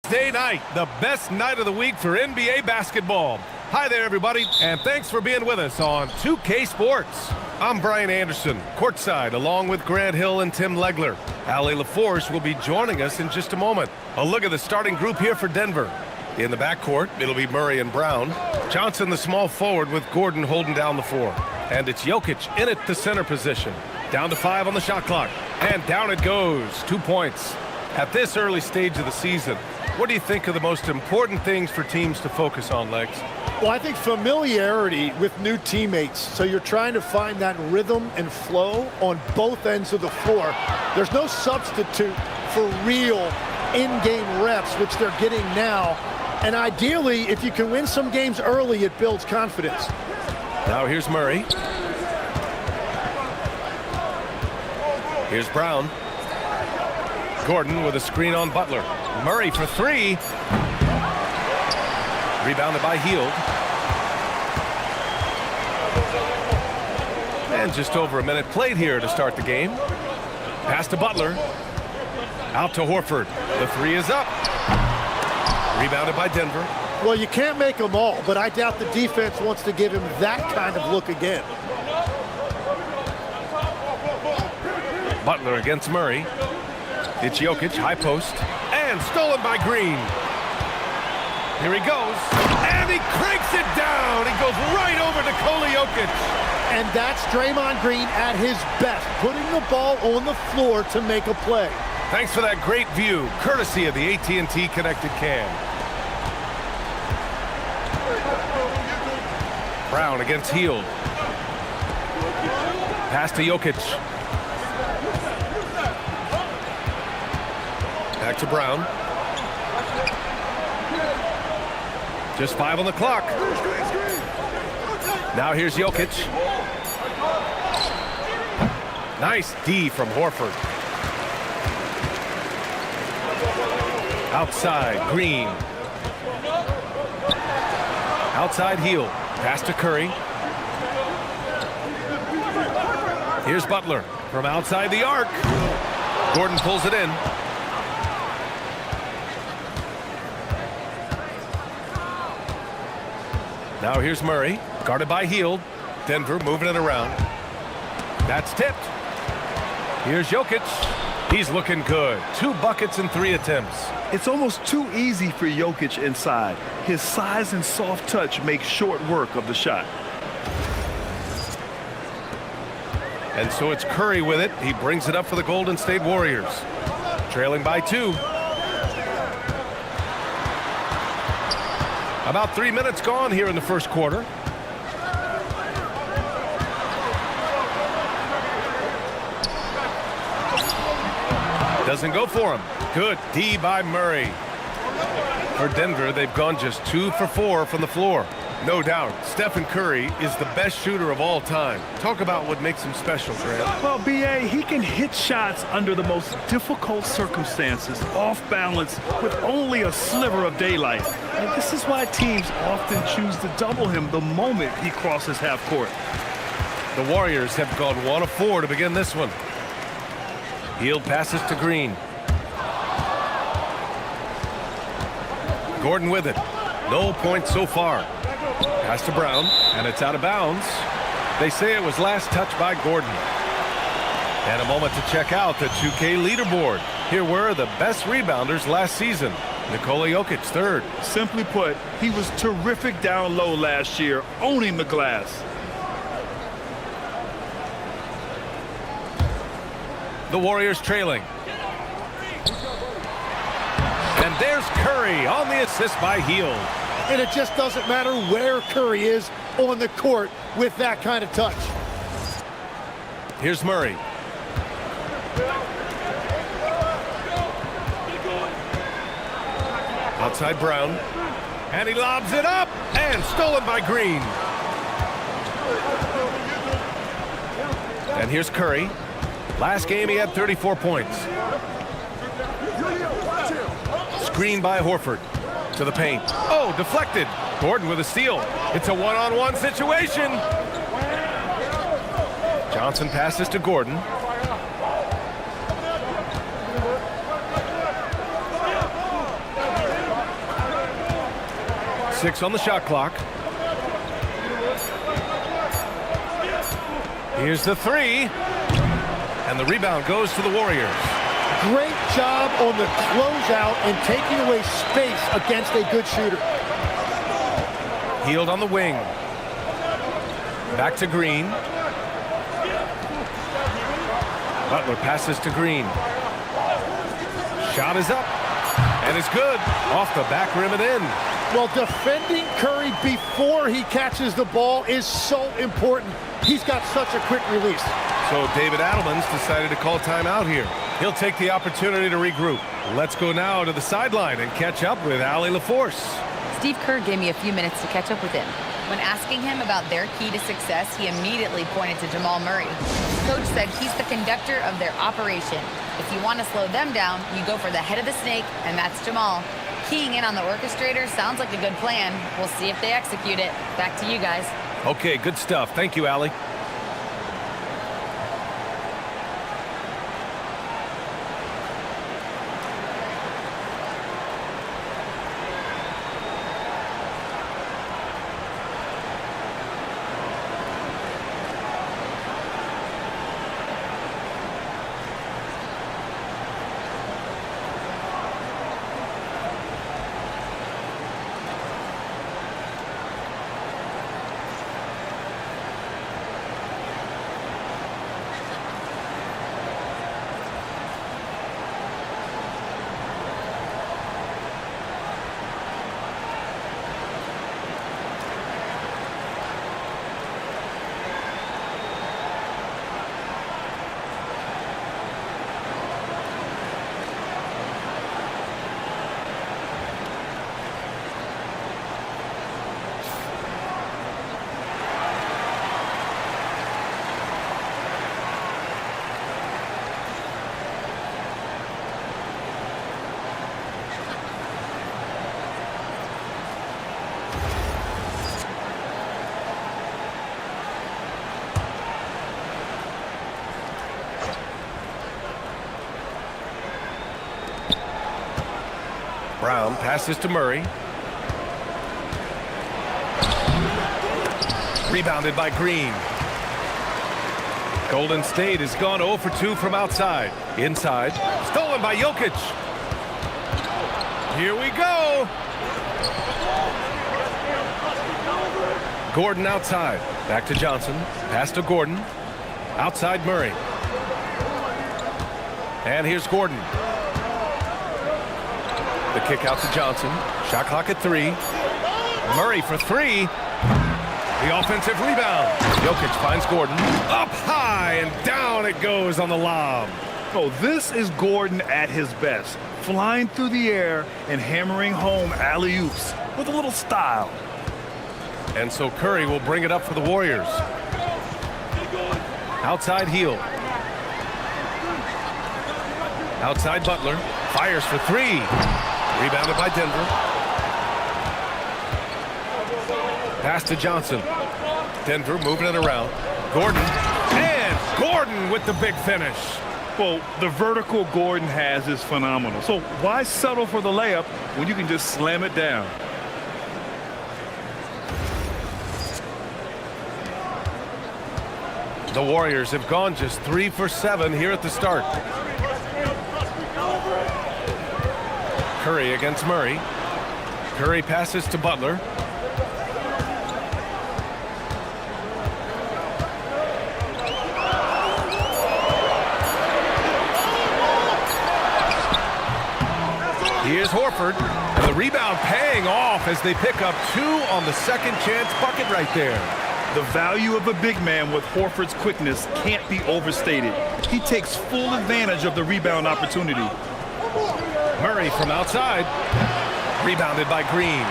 Day night, the best night of the week for NBA basketball. Hi there, everybody, and thanks for being with us on 2K Sports. I'm Brian Anderson, courtside, along with Grant Hill and Tim Legler. Allie LaForce will be joining us in just a moment. A look at the starting group here for Denver. In the backcourt, it'll be Murray and Brown. Johnson, the small forward, with Gordon holding down the four. And it's Jokic in at the center position. Down to 5 on the shot clock. And down it goes. 2 points. At this early stage of the season, what do you think are the most important things for teams to focus on, Legs? Well, I think familiarity with new teammates. So you're trying to find that rhythm and flow on both ends of the floor. There's no substitute for real in-game reps, which they're getting now. And ideally, if you can win some games early, it builds confidence. Now here's Murray. Here's Brown. Gordon with a screen on Butler. Murray for 3. Rebounded by Hield. And just over a minute played here to start the game. Pass to Butler. Out to Horford. The 3 is up. Rebounded by Denver. Well, you can't make them all, but I doubt the defense wants to give him that kind of look again. Butler against Murray. It's Jokic, high post, and stolen by Green. Here he goes, and he cranks it down. He goes right over to Jokic. And that's Draymond Green at his best, putting the ball on the floor to make a play. Thanks for that great view, courtesy of the AT&T Connected Cam. Brown against Hield. Pass to Jokic. Back to Brown. Just 5 on the clock. Now here's Jokic. Nice D from Horford. Outside, Green. Outside, Hield. Pass to Curry. Here's Butler from outside the arc. Gordon pulls it in. Now here's Murray, guarded by Hield. Denver moving it around. That's tipped. Here's Jokic. He's looking good. 2 buckets and 3 attempts. It's almost too easy for Jokic inside. His size and soft touch make short work of the shot. And so it's Curry with it. He brings it up for the Golden State Warriors. Trailing by 2. About 3 minutes gone here in the first quarter. Doesn't go for him. Good D by Murray. For Denver, they've gone just 2 for 4 from the floor. No doubt, Stephen Curry is the best shooter of all time. Talk about what makes him special, Grant. Well, B.A., he can hit shots under the most difficult circumstances, off balance, with only a sliver of daylight. And this is why teams often choose to double him the moment he crosses half court. The Warriors have gone 1 of 4 to begin this one. Hield passes to Green. Gordon with it. No points so far. Pass to Brown, and it's out of bounds. They say it was last touched by Gordon. And a moment to check out the 2K leaderboard. Here were the best rebounders last season. Nikola Jokic, 3rd. Simply put, he was terrific down low last year, owning the glass. The Warriors trailing. And there's Curry on the assist by Hield. And it just doesn't matter where Curry is on the court with that kind of touch. Here's Murray. Outside Brown. And he lobs it up. And stolen by Green. And here's Curry. Last game he had 34 points. Screen by Horford. To the paint. Oh, deflected. Gordon with a steal. It's a one-on-one situation. Johnson passes to Gordon. 6 on the shot clock. Here's the 3. And the rebound goes to the Warriors. Great job on the closeout and taking away space against a good shooter. Healed on the wing. Back to Green. Butler passes to Green. Shot is up. And it's good. Off the back rim and in. Well, defending Curry before he catches the ball is so important. He's got such a quick release. So David Adelman's decided to call timeout here. He'll take the opportunity to regroup. Let's go now to the sideline and catch up with Allie LaForce. Steve Kerr gave me a few minutes to catch up with him. When asking him about their key to success, he immediately pointed to Jamal Murray. Coach said he's the conductor of their operation. If you want to slow them down, you go for the head of the snake, and that's Jamal. Keying in on the orchestrator sounds like a good plan. We'll see if they execute it. Back to you guys. Okay, good stuff. Thank you, Allie. Brown passes to Murray. Rebounded by Green. Golden State has gone 0 for 2 from outside. Inside. Stolen by Jokic. Here we go. Gordon outside. Back to Johnson. Pass to Gordon. Outside Murray. And here's Gordon. The kick out to Johnson. Shot clock at 3. Murray for 3. The offensive rebound. Jokic finds Gordon. Up high and down it goes on the lob. Oh, this is Gordon at his best. Flying through the air and hammering home alley-oops with a little style. And so Curry will bring it up for the Warriors. Outside Hield. Outside Butler. Fires for 3. Rebounded by Denver. Pass to Johnson. Denver moving it around. Gordon. And Gordon with the big finish. Well, the vertical Gordon has is phenomenal. So why settle for the layup when you can just slam it down? The Warriors have gone just 3 for 7 here at the start. Curry against Murray. Curry passes to Butler. Here's Horford. And the rebound paying off as they pick up 2 on the second chance bucket right there. The value of a big man with Horford's quickness can't be overstated. He takes full advantage of the rebound opportunity. Murray from outside. Rebounded by Green.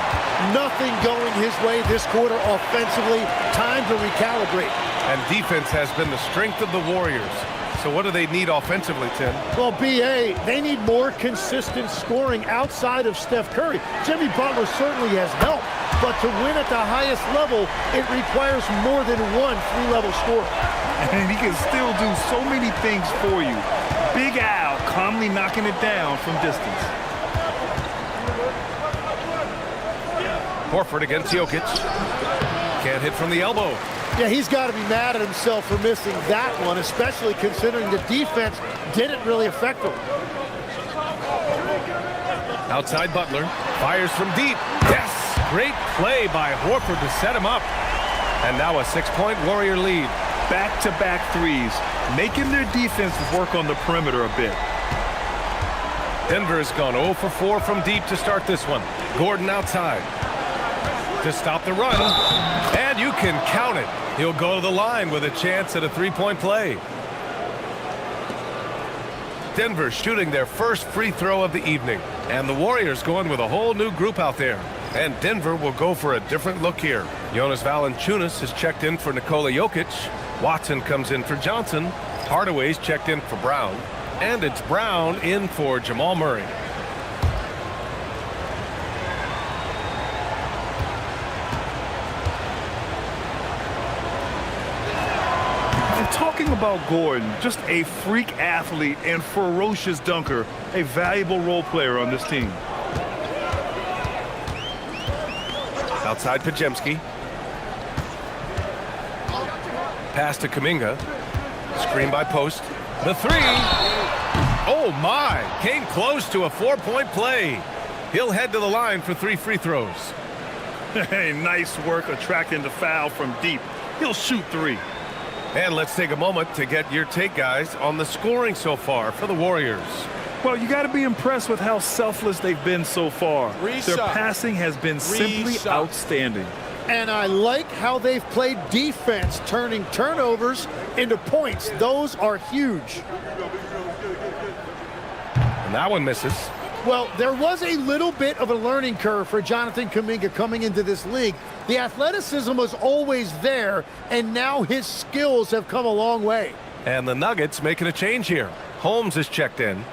Nothing going his way this quarter offensively. Time to recalibrate. And defense has been the strength of the Warriors. So what do they need offensively, Tim? Well, BA, they need more consistent scoring outside of Steph Curry. Jimmy Butler certainly has helped, but to win at the highest level, it requires more than one three-level scorer. And he can still do so many things for you. Big Al calmly knocking it down from distance. Horford against Jokic. Can't hit from the elbow. Yeah, he's got to be mad at himself for missing that one, especially considering the defense didn't really affect him. Outside Butler. Fires from deep. Yes! Great play by Horford to set him up. And now a 6-point Warrior lead. Back-to-back threes, making their defense work on the perimeter a bit. Denver has gone 0 for 4 from deep to start this one. Gordon outside to stop the run. And you can count it. He'll go to the line with a chance at a 3-point play. Denver shooting their first free throw of the evening. And the Warriors going with a whole new group out there. And Denver will go for a different look here. Jonas Valanciunas has checked in for Nikola Jokic. Watson comes in for Johnson. Hardaway's checked in for Brown. And it's Brown in for Jamal Murray. And talking about Gordon, just a freak athlete and ferocious dunker, a valuable role player on this team. Outside Pajemski. Pass to Kuminga. Screen by Post. The three. Oh my! Came close to a 4-point play. He'll head to the line for 3 free throws. Hey, nice work attracting the foul from deep. He'll shoot 3. And let's take a moment to get your take, guys, on the scoring so far for the Warriors. Well, you got to be impressed with how selfless they've been so far. Their passing has been simply outstanding. And I like how they've played defense, turning turnovers into points. Those are huge. And that one misses. Well, there was a little bit of a learning curve for Jonathan Kuminga coming into this league. The athleticism was always there, and now his skills have come a long way. And the Nuggets making a change here. Holmes is checked in.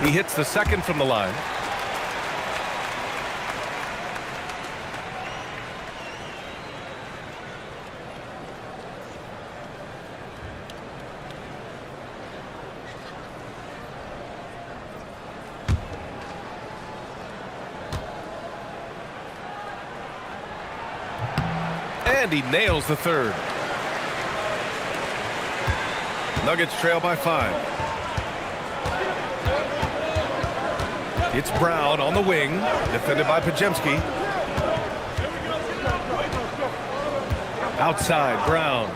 He hits the second from the line. And he nails the third. Nuggets trail by 5. It's Brown on the wing, defended by Pajemski. Outside, Brown.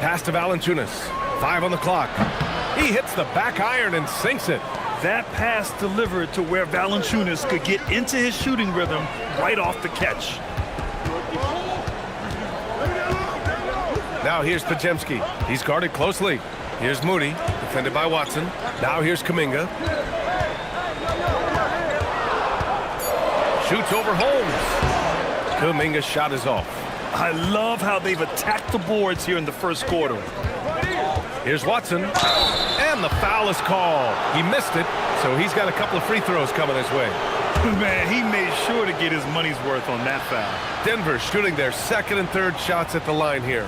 Pass to Valanciunas. 5 on the clock. He hits the back iron and sinks it. That pass delivered to where Valanciunas could get into his shooting rhythm right off the catch. Now here's Pajemski. He's guarded closely. Here's Moody, defended by Watson. Now here's Kuminga. Shoots over Holmes. Kuminga's shot is off. I love how they've attacked the boards here in the first quarter. Here's Watson. And the foul is called. He missed it, so he's got a couple of free throws coming his way. Man, he made sure to get his money's worth on that foul. Denver shooting their second and third shots at the line here.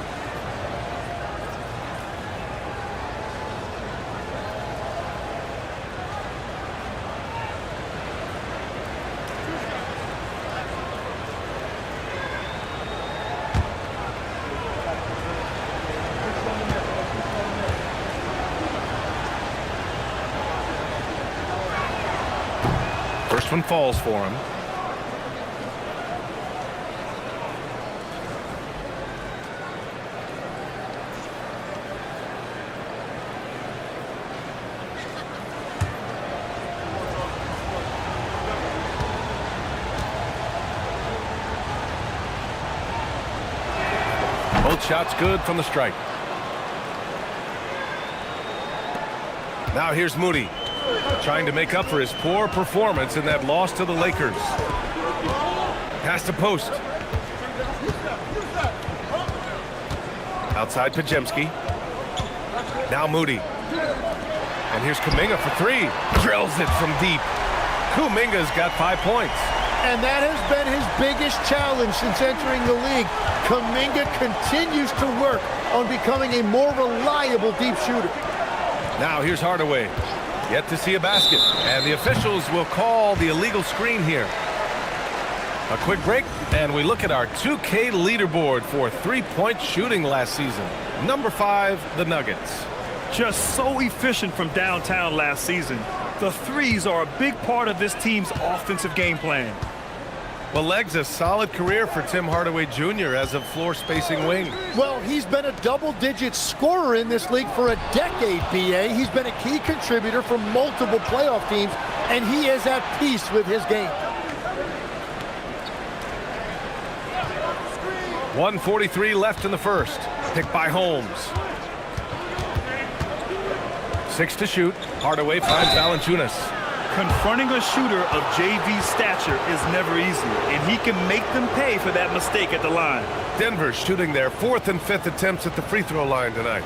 First one falls for him. Both shots good from the stripe. Now here's Moody, trying to make up for his poor performance in that loss to the Lakers. Pass to Post. Outside Pajemski. Now Moody. And here's Kuminga for 3. Drills it from deep. Kuminga's got 5 points. And that has been his biggest challenge since entering the league. Kuminga continues to work on becoming a more reliable deep shooter. Now here's Hardaway. Yet to see a basket. And the officials will call the illegal screen here. A quick break, and we look at our 2K leaderboard for three-point shooting last season. Number 5, the Nuggets. Just so efficient from downtown last season. The threes are a big part of this team's offensive game plan. Well, Legs, a solid career for Tim Hardaway Jr. as a floor-spacing wing. Well, he's been a double-digit scorer in this league for a decade, B.A. He's been a key contributor for multiple playoff teams, and he is at peace with his game. 1:43 left in the first. Picked by Holmes. 6 to shoot. Hardaway finds Valanciunas. Confronting a shooter of JV stature is never easy, and he can make them pay for that mistake at the line. Denver shooting their 4th and 5th attempts at the free throw line tonight.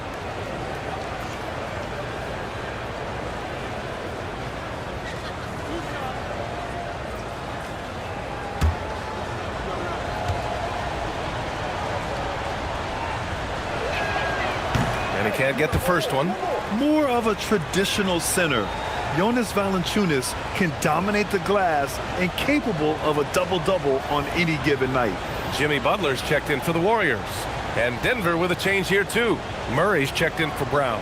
And he can't get the first one. More of a traditional center. Jonas Valanciunas can dominate the glass and capable of a double-double on any given night. Jimmy Butler's checked in for the Warriors. And Denver with a change here too. Murray's checked in for Brown.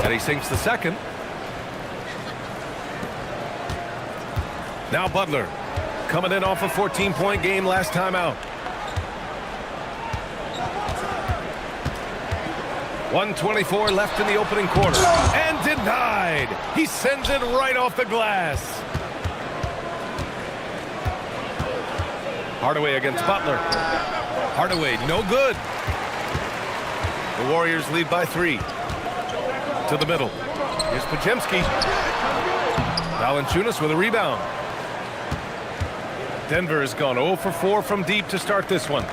And he sinks the second. Now Butler coming in off a 14-point game last time out. 1:24 left in the opening quarter. And denied. He sends it right off the glass. Hardaway against Butler. Hardaway, no good. The Warriors lead by 3. To the middle. Here's Podziemski. Valanciunas with a rebound. Denver has gone 0 for 4 from deep to start this one.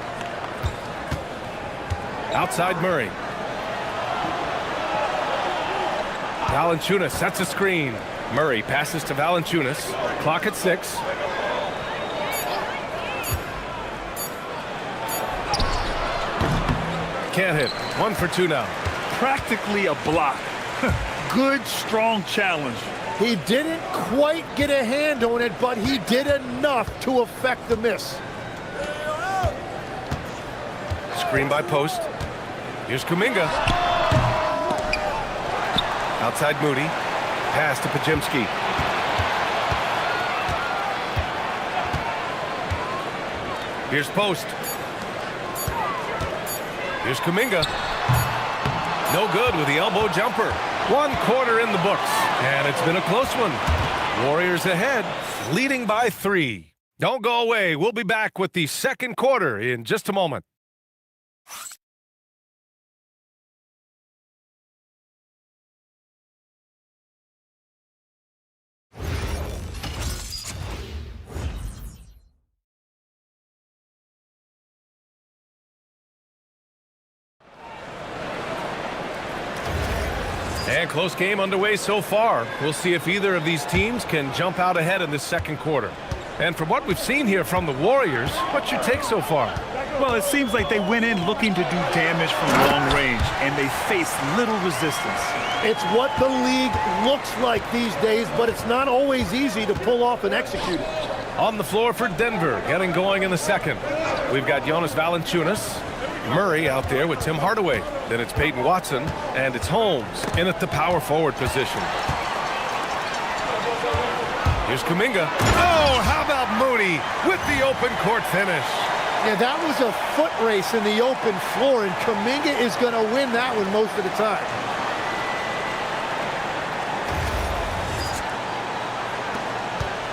Outside Murray. Valanciunas sets a screen. Murray passes to Valanciunas. Clock at 6. Can't hit. 1 for 2 now. Practically a block. Good, strong challenge. He didn't quite get a hand on it, but he did enough to affect the miss. Screen by Post. Here's Kuminga. Outside Moody. Pass to Podziemski. Here's Post. Here's Kuminga. No good with the elbow jumper. 1 quarter in the books. And it's been a close one. Warriors ahead, leading by 3. Don't go away. We'll be back with the second quarter in just a moment. And close game underway so far. We'll see if either of these teams can jump out ahead in this second quarter. And from what we've seen here from the Warriors, what's your take so far? Well, it seems like they went in looking to do damage from long range, and they faced little resistance. It's what the league looks like these days, but it's not always easy to pull off and execute it. On the floor for Denver, getting going in the second. We've got Jonas Valanciunas. Murray out there with Tim Hardaway. Then it's Peyton Watson, and it's Holmes in at the power forward position. Here's Kuminga. Oh, how about Moody with the open court finish? Yeah, that was a foot race in the open floor, and Kuminga is going to win that one most of the time.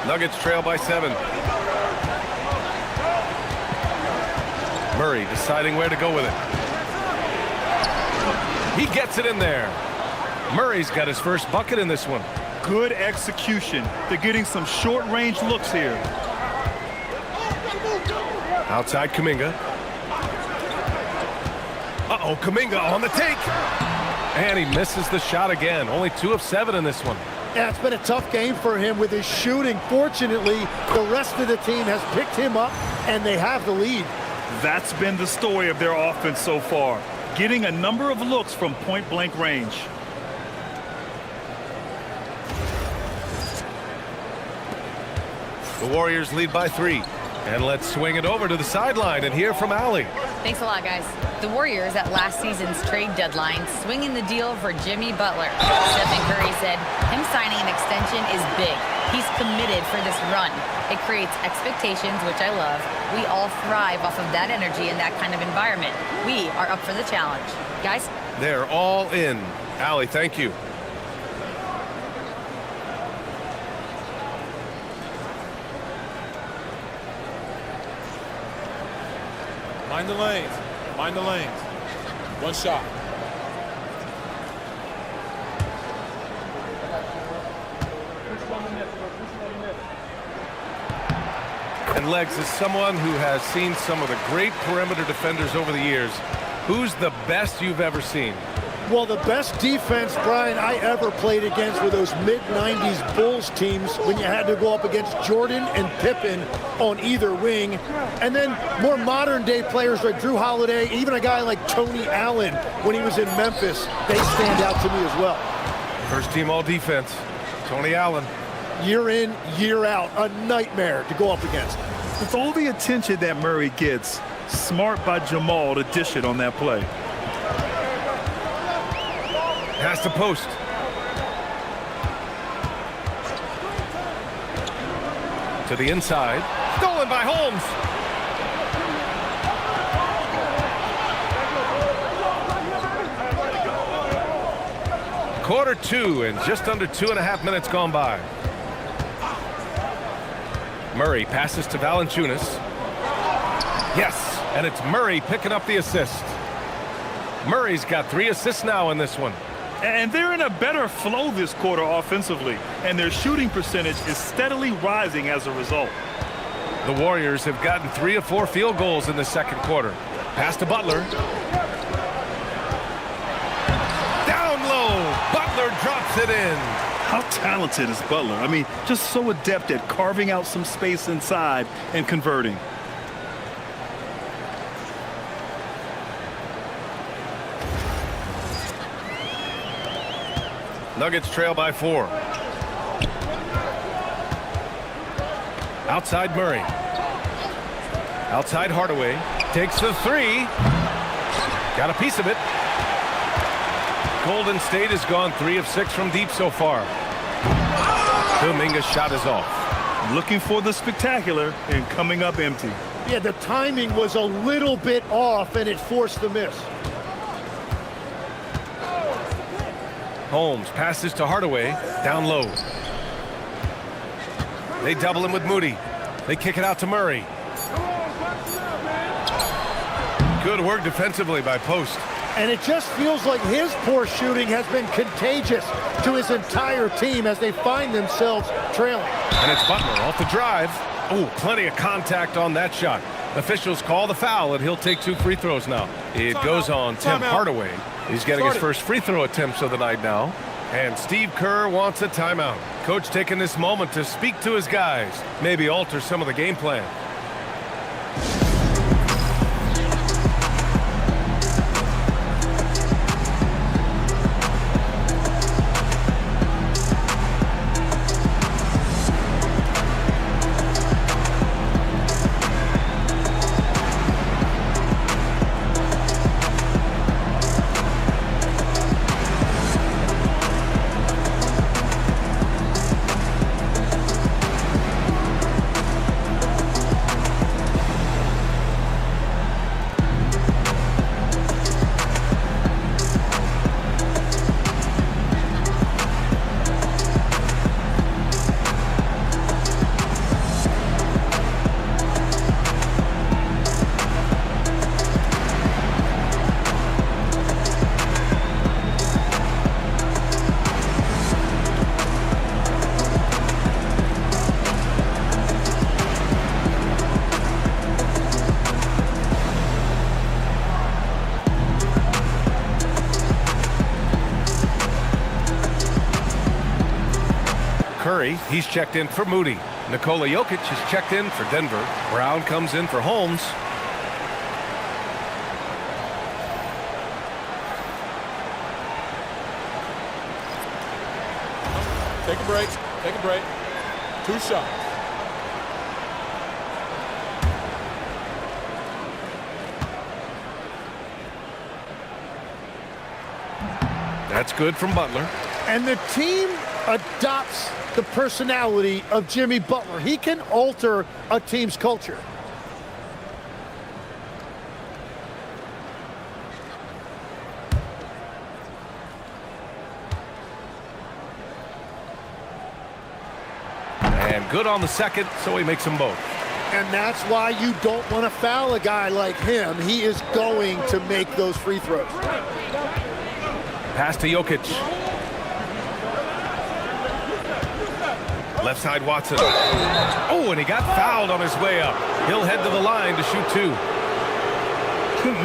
Nuggets trail by 7. Murray deciding where to go with it. He gets it in there. Murray's got his first bucket in this one. Good execution. They're getting some short-range looks here. Outside Kuminga. Uh-oh, Kuminga on the take. And he misses the shot again. Only 2 of 7 in this one. Yeah, it's been a tough game for him with his shooting. Fortunately, the rest of the team has picked him up, and they have the lead. That's been the story of their offense so far, getting a number of looks from point-blank range. The Warriors lead by 3. And let's swing it over to the sideline and hear from Allie. Thanks a lot, guys. The Warriors at last season's trade deadline swinging the deal for Jimmy Butler. Stephen Curry said him signing an extension is big. He's committed for this run. It creates expectations, which I love. We all thrive off of that energy and that kind of environment. We are up for the challenge. Guys? They're all in. Allie, thank you. Mind the lanes. Mind the lanes. One shot. And Legs, is someone who has seen some of the great perimeter defenders over the years. Who's the best you've ever seen? Well, the best defense, Brian, I ever played against were those mid-90s Bulls teams when you had to go up against Jordan and Pippen on either wing. And then more modern-day players like Drew Holiday, even a guy like Tony Allen when he was in Memphis, they stand out to me as well. First team all defense, Tony Allen. Year in, year out, a nightmare to go up against. With all the attention that Murray gets, smart by Jamal to dish it on that play. Has to post. To the inside. Stolen by Holmes. Quarter 2 and just under 2.5 minutes gone by. Murray passes to Valanciunas. Yes, and it's Murray picking up the assist. Murray's got 3 assists now in this one. And they're in a better flow this quarter offensively, and their shooting percentage is steadily rising as a result. The Warriors have gotten 3 of 4 field goals in the second quarter. Pass to Butler. Down low. Butler drops it in. How talented is Butler? I mean, just so adept at carving out some space inside and converting. Nuggets trail by 4. Outside Murray. Outside Hardaway. Takes the 3. Got a piece of it. Golden State has gone 3 of 6 from deep so far. Kuminga's shot is off. Looking for the spectacular and coming up empty. Yeah, the timing was a little bit off, and it forced the miss. Holmes passes to Hardaway, down low. They double him with Moody. They kick it out to Murray. Good work defensively by Post. And it just feels like his poor shooting has been contagious to his entire team as they find themselves trailing. And it's Butler off the drive. Oh, plenty of contact on that shot. Officials call the foul, and he'll take 2 free throws now. It goes on Tim Hardaway. He's getting his first free throw attempts of the night now. And Steve Kerr wants a timeout. Coach taking this moment to speak to his guys, maybe alter some of the game plan. Murray. He's checked in for Moody. Nikola Jokic is checked in for Denver. Brown comes in for Holmes. Take a break. Take a break. 2 shots. That's good from Butler. And the team adopts the personality of Jimmy Butler. He can alter a team's culture. And good on the second, so he makes them both. And that's why you don't want to foul a guy like him. He is going to make those free throws. Pass to Jokic. Left side Watson. Oh, and he got fouled on his way up. He'll head to the line to shoot 2.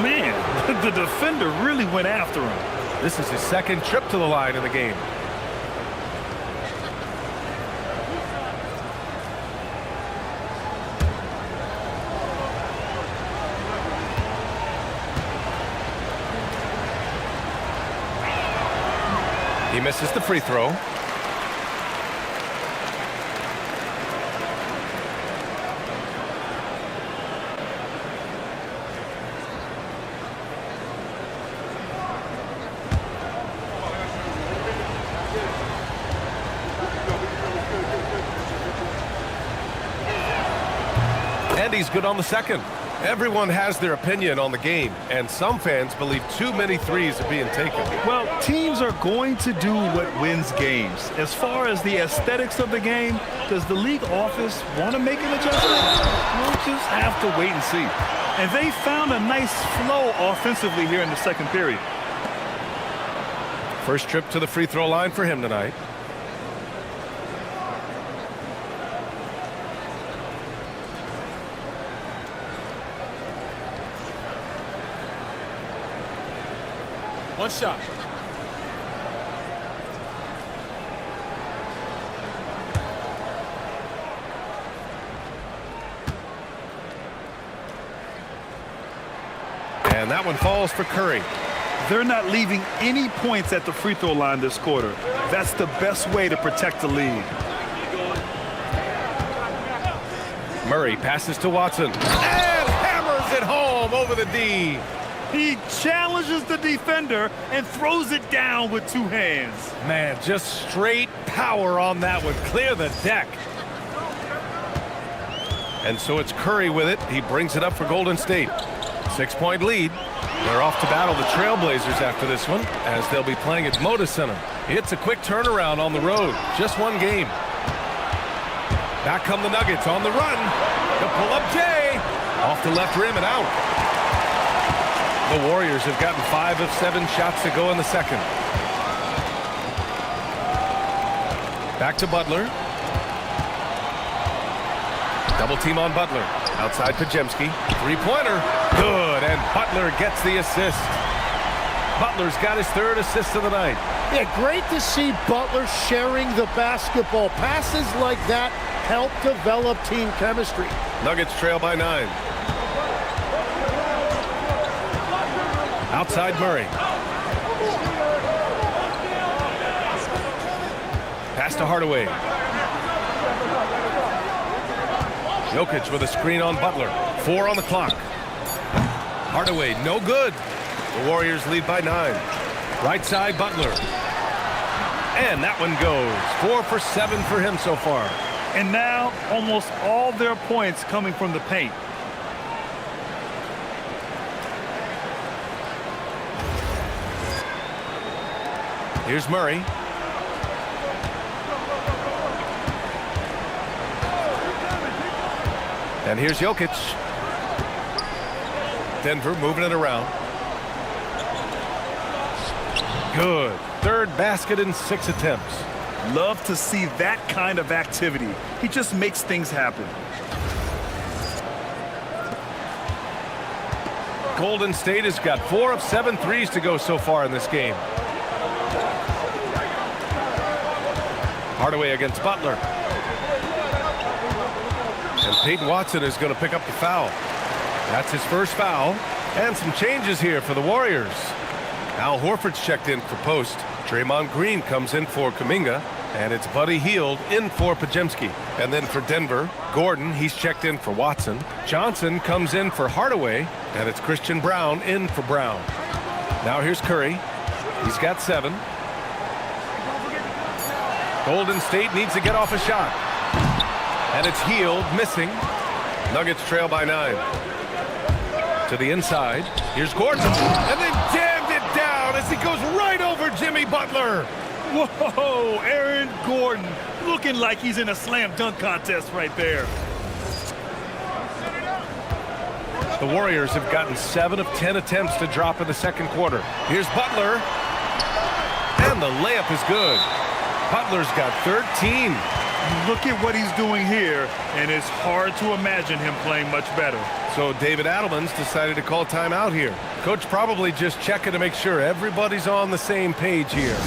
Man, the defender really went after him. This is his second trip to the line in the game. He misses the free throw. And he's good on the second. Everyone has their opinion on the game, and some fans believe too many threes are being taken. Well, teams are going to do what wins games. As far as the aesthetics of the game, does the league office want to make an adjustment? We'll just have to wait and see. And they found a nice flow offensively here in the second period. First trip to the free throw line for him tonight. One shot. And that one falls for Curry. They're not leaving any points at the free throw line this quarter. That's the best way to protect the lead. Murray passes to Watson. And hammers it home over the D. He challenges the defender and throws it down with 2 hands. Man, just straight power on that one. Clear the deck. And so it's Curry with it. He brings it up for Golden State. 6-point lead. They're off to battle the Trailblazers after this one, as they'll be playing at Moda Center. It's a quick turnaround on the road. Just one game. Back come the Nuggets on the run. The pull-up J. Off the left rim and out. The Warriors have gotten 5 of 7 shots to go in the second. Back to Butler. Double team on Butler. Outside Pajemski. 3-pointer. Good, and Butler gets the assist. Butler's got his 3rd assist of the night. Yeah, great to see Butler sharing the basketball. Passes like that help develop team chemistry. Nuggets trail by 9. Outside Murray. Pass to Hardaway. Jokic with a screen on Butler. 4 on the clock. Hardaway, no good. The Warriors lead by 9. Right side, Butler. And that one goes. 4 for 7 for him so far. And now almost all their points coming from the paint. Here's Murray. And here's Jokic. Denver moving it around. Good. 3rd basket in 6 attempts. Love to see that kind of activity. He just makes things happen. Golden State has got 4 of 7 threes to go so far in this game. Hardaway against Butler. And Peyton Watson is going to pick up the foul. That's his first foul. And some changes here for the Warriors. Al Horford's checked in for post. Draymond Green comes in for Kuminga. And it's Buddy Hield in for Podziemski. And then for Denver, Gordon, he's checked in for Watson. Johnson comes in for Hardaway. And it's Christian Brown in for Brown. Now here's Curry. He's got 7. Golden State needs to get off a shot. And it's Hield missing. Nuggets trail by 9. To the inside. Here's Gordon. And then jammed it down as he goes right over Jimmy Butler. Whoa, Aaron Gordon looking like he's in a slam dunk contest right there. The Warriors have gotten 7 of 10 attempts to drop in the second quarter. Here's Butler. And the layup is good. Butler's got 13. Look at what he's doing here, and it's hard to imagine him playing much better. So David Adelman's decided to call timeout here. Coach probably just checking to make sure everybody's on the same page here.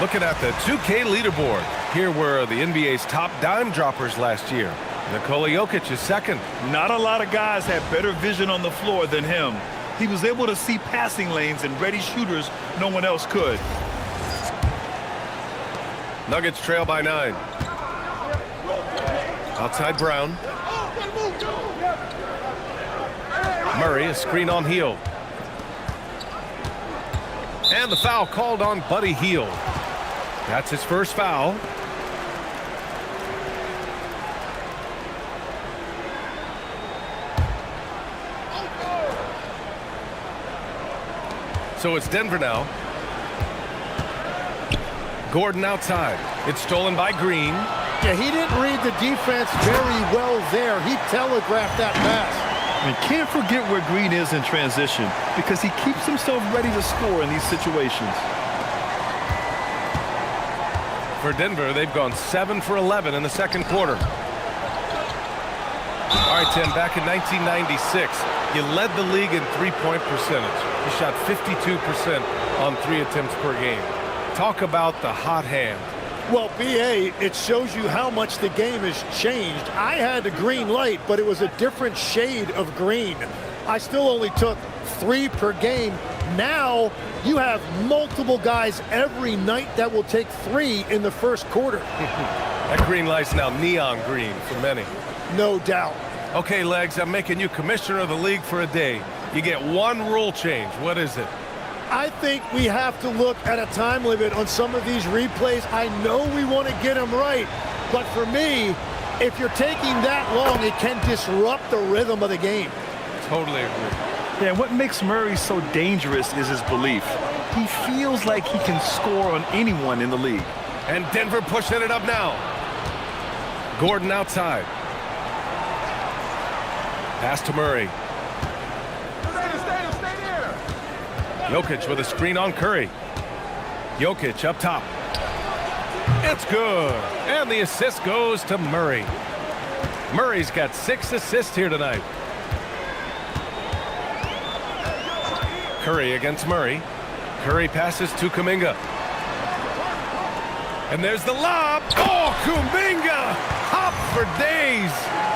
Looking at the 2K leaderboard, here were the NBA's top dime droppers last year. Nikola Jokic is second. Not a lot of guys had better vision on the floor than him. He was able to see passing lanes and ready shooters no one else could. Nuggets trail by 9. Outside Brown. Murray, a screen on Hield. And the foul called on Buddy Hield. That's his first foul. So it's Denver now. Gordon outside. It's stolen by Green. Yeah, he didn't read the defense very well there. He telegraphed that pass. And can't forget where Green is in transition because he keeps himself ready to score in these situations. For Denver, they've gone 7 for 11 in the second quarter. All right, Tim, back in 1996, you led the league in three-point percentage. You shot 52% on 3 attempts per game. Talk about the hot hand. Well, B.A., it shows you how much the game has changed. I had a green light, but it was a different shade of green. I still only took 3 per game. Now you have multiple guys every night that will take 3 in the first quarter. That green light's now neon green for many. No doubt. Okay, Legs, I'm making you commissioner of the league for a day. You get 1 rule change. What is it? I think we have to look at a time limit on some of these replays. I know we want to get them right, but for me, if you're taking that long, it can disrupt the rhythm of the game. Totally agree. Yeah, and what makes Murray so dangerous is his belief. He feels like he can score on anyone in the league. And Denver pushing it up now. Gordon outside. Pass to Murray. Jokic with a screen on Curry. Jokic up top. It's good. And the assist goes to Murray. Murray's got 6 assists here tonight. Curry against Murray. Curry passes to Kuminga. And there's the lob. Oh, Kuminga! Hop for days.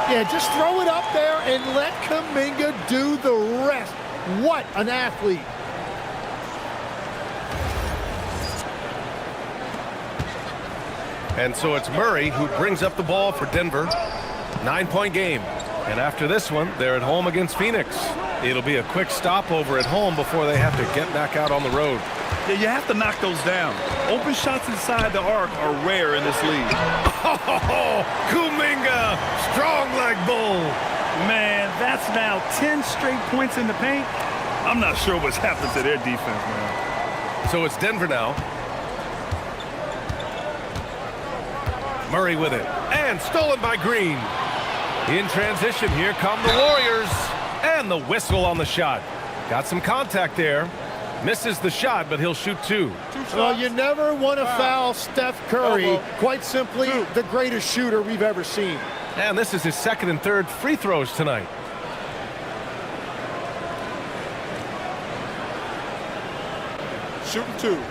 Yeah, just throw it up there and let Kuminga do the rest. What an athlete. And so it's Murray who brings up the ball for Denver. 9-point game. And after this one, they're at home against Phoenix. It'll be a quick stopover at home before they have to get back out on the road. Yeah, you have to knock those down. Open shots inside the arc are rare in this league. Oh, Kuminga, strong leg bull. Man, that's now 10 straight points in the paint. I'm not sure what's happened to their defense, man. So it's Denver now. Murray with it. And stolen by Green. In transition, here come the Warriors. And the whistle on the shot. Got some contact there. Misses the shot, but he'll shoot two. Well, you never want to foul Steph Curry. Quite simply, the greatest shooter we've ever seen. And this is his second and third free throws tonight. Shooting two.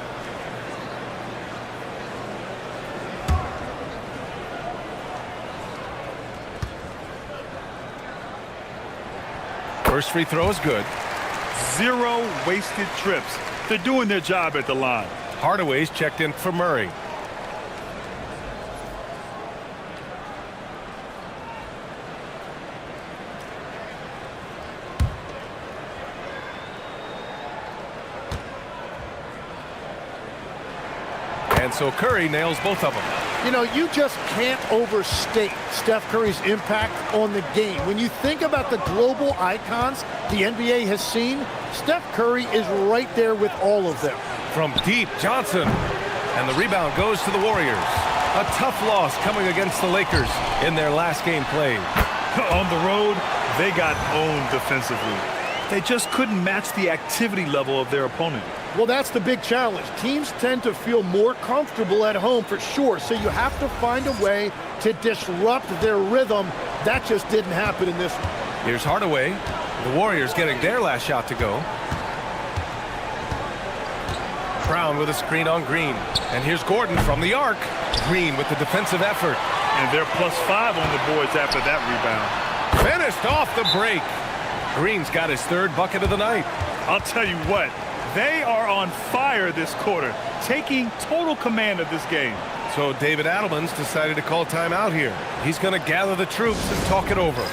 First free throw is good. 0 wasted trips. They're doing their job at the line. Hardaway's checked in for Murray. And so Curry nails both of them. You know, you just can't overstate Steph Curry's impact on the game. When you think about the global icons the NBA has seen, Steph Curry is right there with all of them. From deep, Johnson. And the rebound goes to the Warriors. A tough loss coming against the Lakers in their last game played. On the road, they got owned defensively. They just couldn't match the activity level of their opponent. Well, that's the big challenge. Teams tend to feel more comfortable at home for sure, so you have to find a way to disrupt their rhythm. That just didn't happen in this one. Here's Hardaway. The Warriors getting their last shot to go. Brown with a screen on Green. And here's Gordon from the arc. Green with the defensive effort. And they're +5 on the boards after that rebound. Finished off the break. Green's got his third bucket of the night. I'll tell you what, they are on fire this quarter, taking total command of this game. So David Adelman's decided to call timeout here. He's going to gather the troops and talk it over.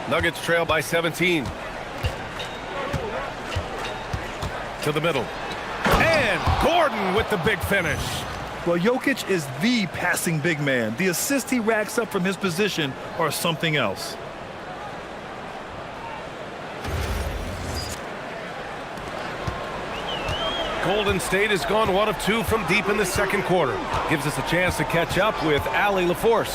Nuggets trail by 17. To the middle. And Gordon with the big finish. Well, Jokic is the passing big man. The assists he racks up from his position are something else. Golden State has gone 1 of 2 from deep in the second quarter. Gives us a chance to catch up with Allie LaForce.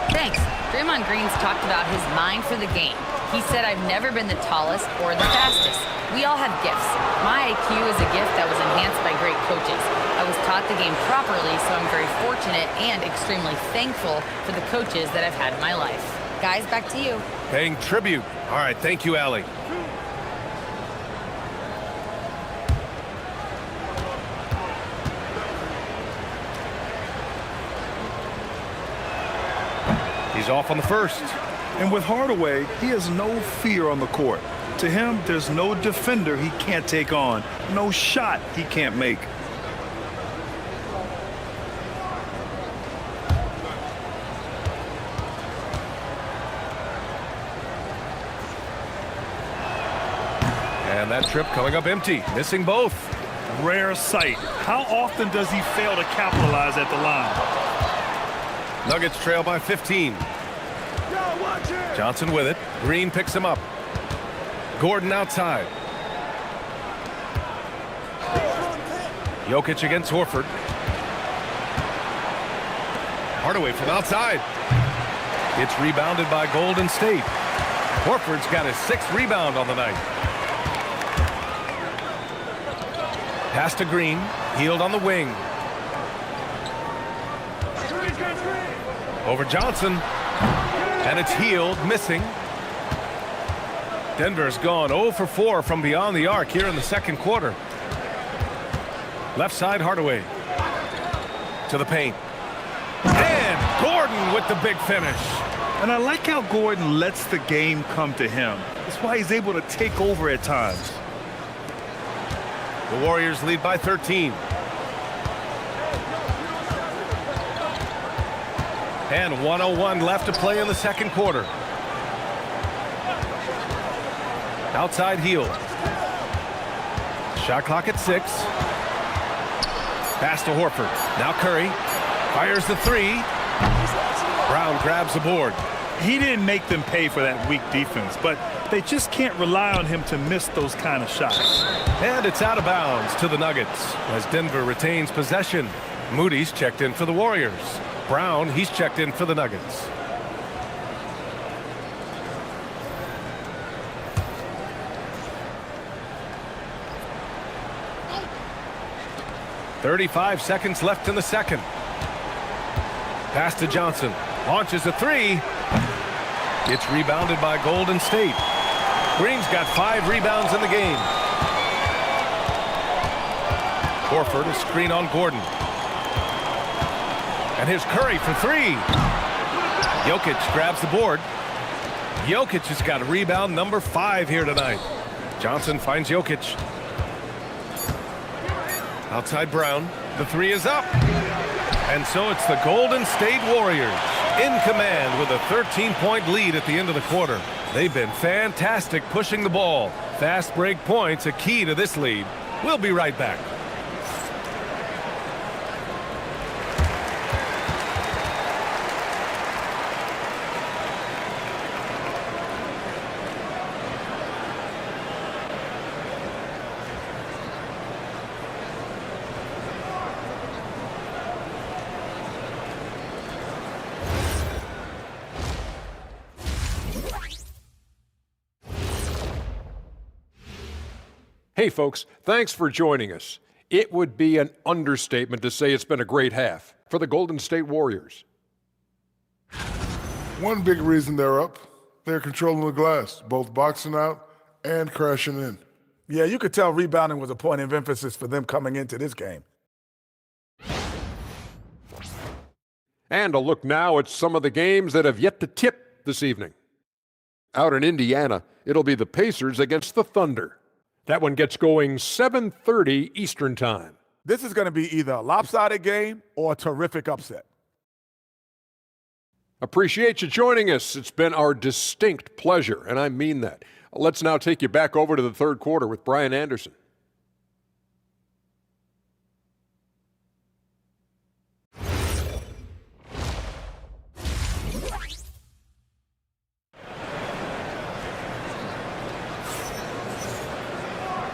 Thanks. Draymond Green's talked about his mind for the game. He said, I've never been the tallest or the fastest. We all have gifts. My IQ is a gift that was enhanced by great coaches. I was taught the game properly, so I'm very fortunate and extremely thankful for the coaches that I've had in my life. Guys, back to you. Paying tribute. All right, thank you, Allie. He's off on the first. And with Hardaway, he has no fear on the court. To him, there's no defender he can't take on, no shot he can't make. And that trip coming up empty, missing both. Rare sight. How often does he fail to capitalize at the line? Nuggets trail by 15. Johnson with it. Green picks him up. Gordon outside. Jokic against Horford. Hardaway from outside. It's rebounded by Golden State. Horford's got his 6th rebound on the night. Pass to Green. Healed on the wing. Over Johnson. And it's Healed, missing. Denver's gone 0 for 4 from beyond the arc here in the second quarter. Left side, Hardaway. To the paint. And Gordon with the big finish. And I like how Gordon lets the game come to him. That's why he's able to take over at times. The Warriors lead by 13. And 1:01 left to play in the second quarter. Outside Hield. Shot clock at 6. Pass to Horford. Now Curry fires the 3. Brown grabs the board. He didn't make them pay for that weak defense, but they just can't rely on him to miss those kind of shots. And it's out of bounds to the Nuggets as Denver retains possession. Moody's checked in for the Warriors. Brown, he's checked in for the Nuggets. .35 seconds left in the second. Pass to Johnson. Launches a 3. It's rebounded by Golden State. Green's got 5 rebounds in the game. Horford, a screen on Gordon. And here's Curry for 3. Jokic grabs the board. Jokic has got a rebound number 5 here tonight. Johnson finds Jokic. Outside Brown. The 3 is up. And so it's the Golden State Warriors in command with a 13-point lead at the end of the quarter. They've been fantastic pushing the ball. Fast break points a key to this lead. We'll be right back. Hey folks, thanks for joining us. It would be an understatement to say it's been a great half for the Golden State Warriors. One big reason they're up, they're controlling the glass, both boxing out and crashing in. Yeah, you could tell rebounding was a point of emphasis for them coming into this game. And a look now at some of the games that have yet to tip this evening. Out in Indiana, it'll be the Pacers against the Thunder. That one gets going 7:30 Eastern Time. This is going to be either a lopsided game or a terrific upset. Appreciate you joining us. It's been our distinct pleasure, and I mean that. Let's now take you back over to the third quarter with Brian Anderson.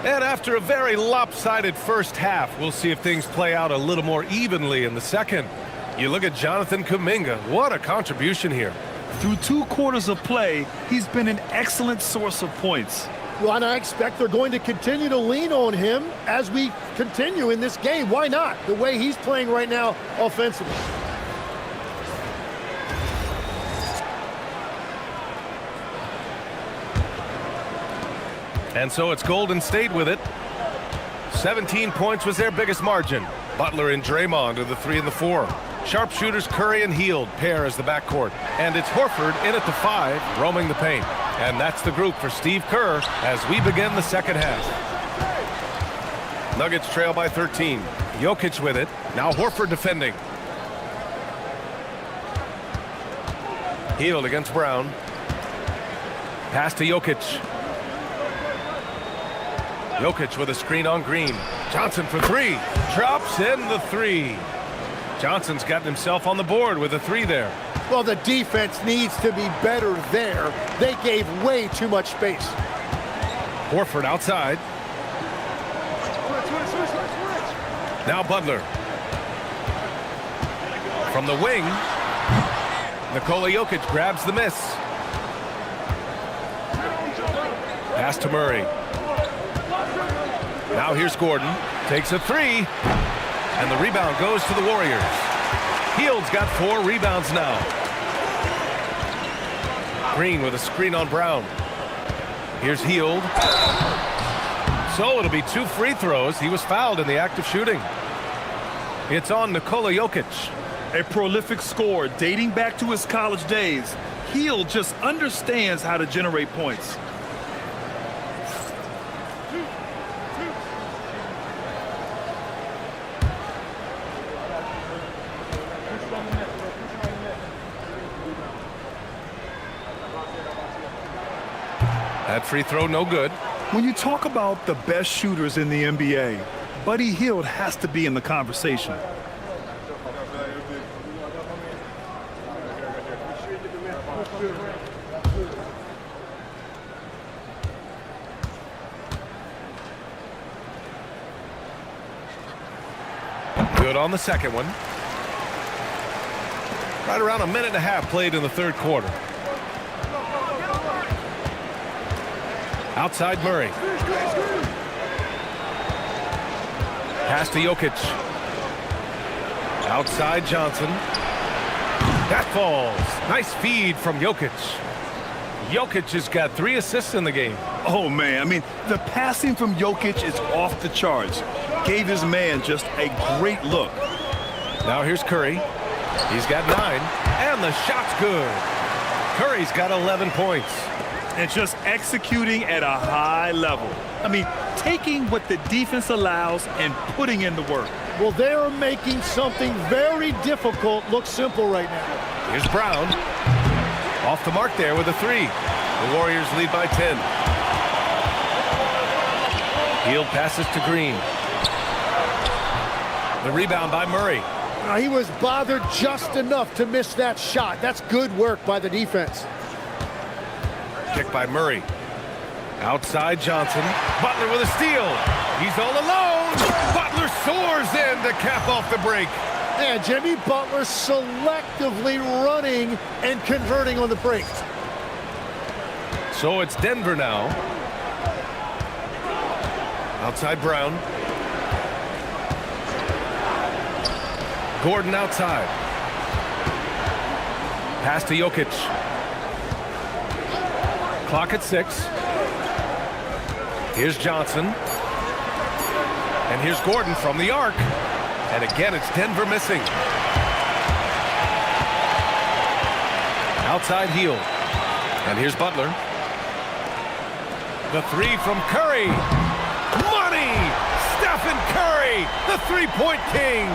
And after a very lopsided first half, we'll see if things play out a little more evenly in the second. You look at Jonathan Kuminga. What a contribution here. Through 2 quarters of play, he's been an excellent source of points. Well, and I expect they're going to continue to lean on him as we continue in this game. Why not? The way he's playing right now offensively. And so it's Golden State with it. 17 points was their biggest margin. Butler and Draymond are the 3 and the 4. Sharpshooters Curry and Hield pair as the backcourt. And it's Horford in at the 5, roaming the paint. And that's the group for Steve Kerr as we begin the second half. Nuggets trail by 13. Jokic with it. Now Horford defending. Hield against Brown. Pass to Jokic. Jokic with a screen on Green. Johnson for 3. Drops in the 3. Johnson's gotten himself on the board with a 3 there. Well, the defense needs to be better there. They gave way too much space. Horford outside. Now Butler. From the wing. Nikola Jokic grabs the miss. Pass to Murray. Now here's Gordon. Takes a 3. And the rebound goes to the Warriors. Hield's got 4 rebounds now. Green with a screen on Brown. Here's Hield. So it'll be 2 free throws. He was fouled in the act of shooting. It's on Nikola Jokic. A prolific scorer dating back to his college days. Hield just understands how to generate points. That free throw no good. When you talk about the best shooters in the NBA, Buddy Hield has to be in the conversation. Good on the second one. Right around a minute and a half played in the third quarter. Outside Murray. Pass to Jokic. Outside Johnson. That falls. Nice feed from Jokic. Jokic has got 3 assists in the game. Oh, man. I mean, the passing from Jokic is off the charts. Gave his man just a great look. Now here's Curry. He's got 9. And the shot's good. Curry's got 11 points. And just executing at a high level. I mean, taking what the defense allows and putting in the work. Well, they're making something very difficult look simple right now. Here's Brown. Off the mark there with a 3. The Warriors lead by 10. Hield passes to Green. The rebound by Murray. He was bothered just enough to miss that shot. That's good work by the defense. Kick by Murray. Outside Johnson. Butler with a steal. He's all alone. Butler soars in to cap off the break. And Jimmy Butler selectively running and converting on the break. So it's Denver now. Outside Brown. Gordon outside. Pass to Jokic. Clock at 6. Here's Johnson. And here's Gordon from the arc. And again, it's Denver missing. Outside Hield. And here's Butler. The 3 from Curry. Money! Stephen Curry, the three-point king.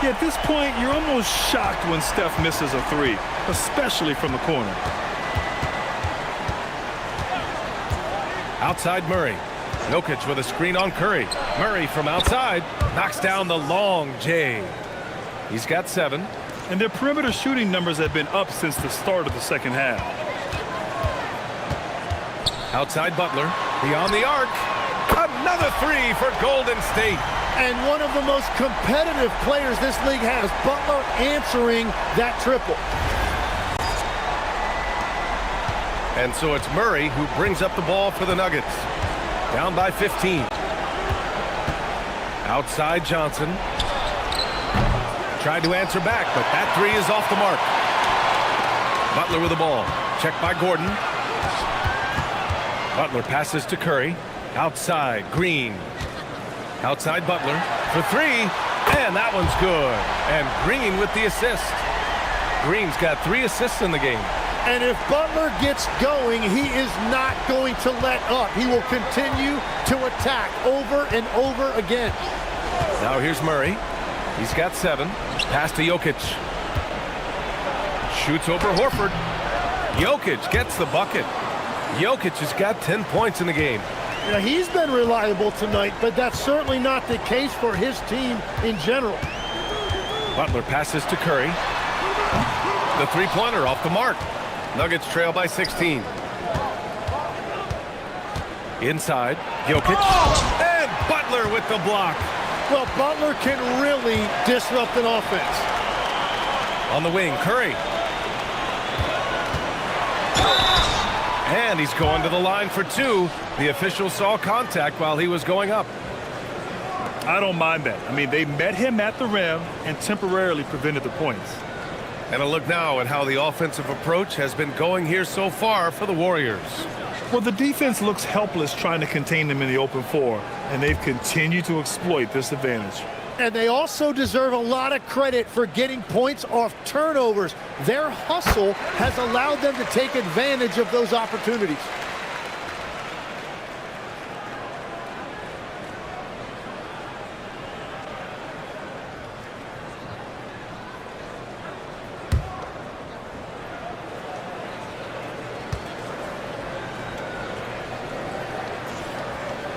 Yeah, at this point, you're almost shocked when Steph misses a 3, especially from the corner. Outside Murray. Jokic with a screen on Curry. Murray from outside knocks down the long J. He's got 7. And their perimeter shooting numbers have been up since the start of the second half. Outside Butler. Beyond the arc. Another 3 for Golden State. And one of the most competitive players this league has, Butler answering that triple. And so it's Murray who brings up the ball for the Nuggets. Down by 15. Outside Johnson. Tried to answer back, but that 3 is off the mark. Butler with the ball. Checked by Gordon. Butler passes to Curry. Outside Green. Outside Butler for 3. And that one's good. And Green with the assist. Green's got 3 assists in the game. And if Butler gets going, he is not going to let up. He will continue to attack over and over again. Now here's Murray. He's got 7. Pass to Jokic. Shoots over Horford. Jokic gets the bucket. Jokic has got 10 points in the game. Now, he's been reliable tonight, but that's certainly not the case for his team in general. Butler passes to Curry. The three-pointer off the mark. Nuggets trail by 16. Inside, Jokic. And Butler with the block. Well, Butler can really disrupt an offense. On the wing, Curry. And he's going to the line for 2. The official saw contact while he was going up. I don't mind that. I mean, they met him at the rim and temporarily prevented the points. And a look now at how the offensive approach has been going here so far for the Warriors. Well, the defense looks helpless trying to contain them in the open floor, and they've continued to exploit this advantage. And they also deserve a lot of credit for getting points off turnovers. Their hustle has allowed them to take advantage of those opportunities.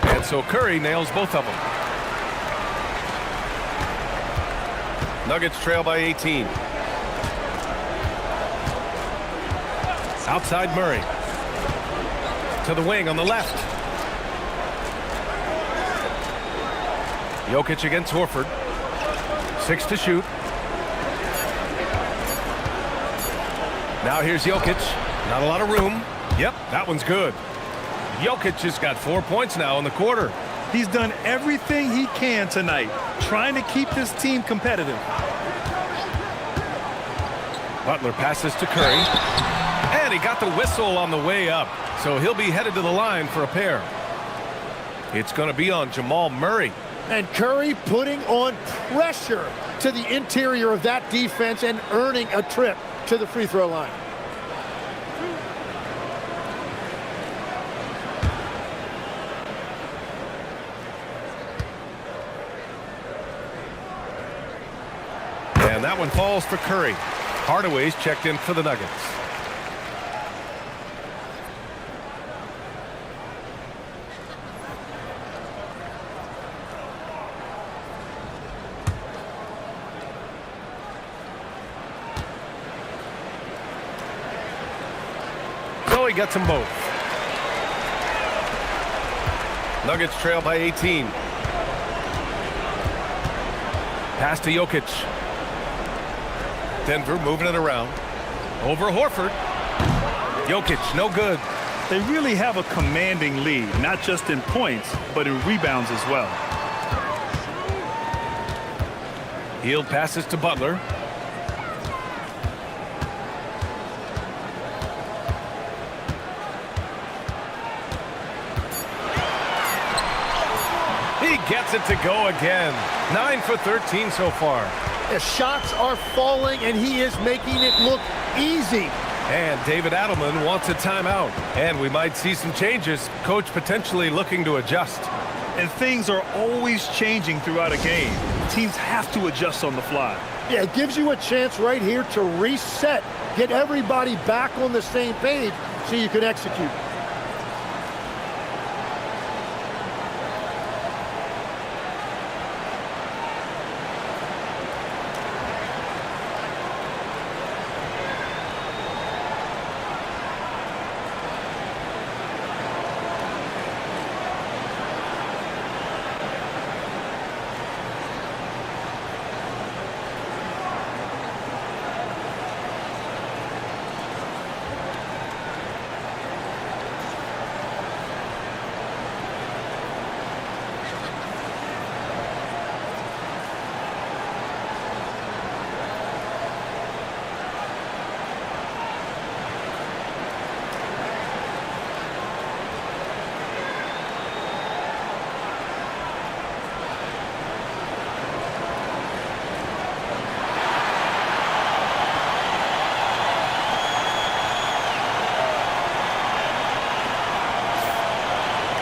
And so Curry nails both of them. Nuggets trail by 18. Outside Murray. To the wing on the left. Jokic against Horford. 6 to shoot. Now here's Jokic. Not a lot of room. Yep, that one's good. Jokic has got 4 points now in the quarter. He's done everything he can tonight, trying to keep this team competitive. Butler passes to Curry. And he got the whistle on the way up. So he'll be headed to the line for a pair. It's going to be on Jamal Murray. And Curry putting on pressure to the interior of that defense and earning a trip to the free throw line. And that one falls for Curry. Hardaway's checked in for the Nuggets. So he gets them both. Nuggets trail by 18. Pass to Jokic. Denver moving it around. Over Horford. Jokic, no good. They really have a commanding lead, not just in points, but in rebounds as well. Hield passes to Butler. He gets it to go again. 9 for 13 so far. The shots are falling, and he is making it look easy. And David Adelman wants a timeout. And we might see some changes. Coach potentially looking to adjust. And things are always changing throughout a game. Teams have to adjust on the fly. Yeah, it gives you a chance right here to reset, get everybody back on the same page so you can execute.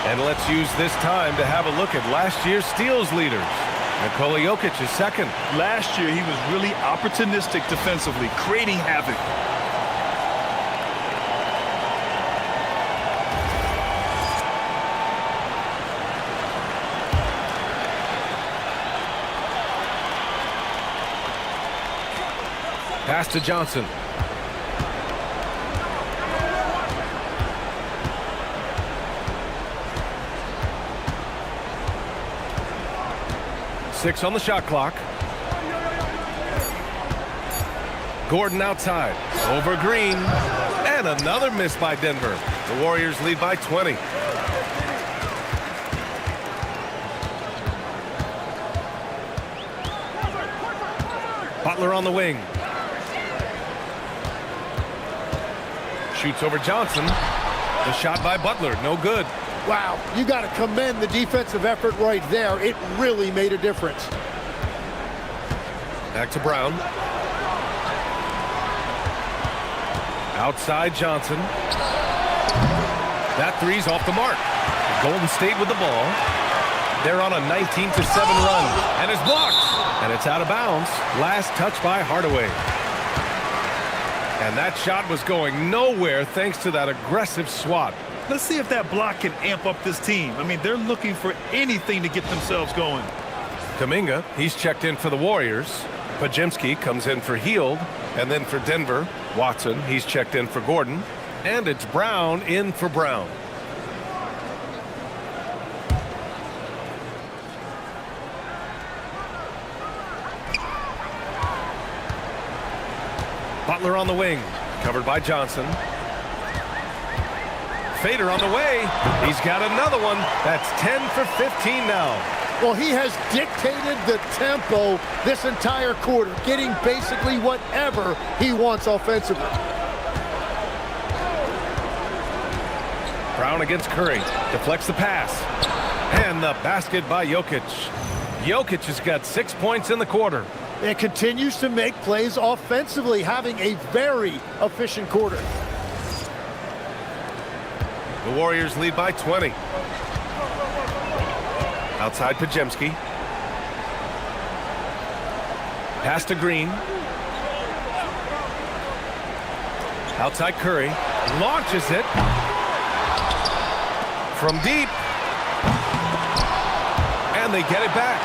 And let's use this time to have a look at last year's steals leaders. Nikola Jokic is second. Last year, he was really opportunistic defensively, creating havoc. Pass to Johnson. Six on the shot clock. Gordon outside. Over Green. And another miss by Denver. The Warriors lead by 20. Butler on the wing. Shoots over Johnson. The shot by Butler, no good. Wow, you got to commend the defensive effort right there. It really made a difference. Back to Brown. Outside Johnson. That three's off the mark. Golden State with the ball. They're on a 19-7 run. And it's blocked. And it's out of bounds. Last touch by Hardaway. And that shot was going nowhere thanks to that aggressive swat. Let's see if that block can amp up this team. I mean, they're looking for anything to get themselves going. Kuminga, he's checked in for the Warriors. Podziemski comes in for Hield. And then for Denver, Watson, he's checked in for Gordon. And it's Brown in for Brown. Butler on the wing, covered by Johnson. Fader on the way. He's got another one. That's 10 for 15 now. Well, he has dictated the tempo this entire quarter, getting basically whatever he wants offensively. Brown against Curry. Deflects the pass. And the basket by Jokic. Jokic has got 6 points in the quarter. And continues to make plays offensively, having a very efficient quarter. The Warriors lead by 20. Outside Podziemski. Pass to Green. Outside Curry. Launches it. From deep. And they get it back.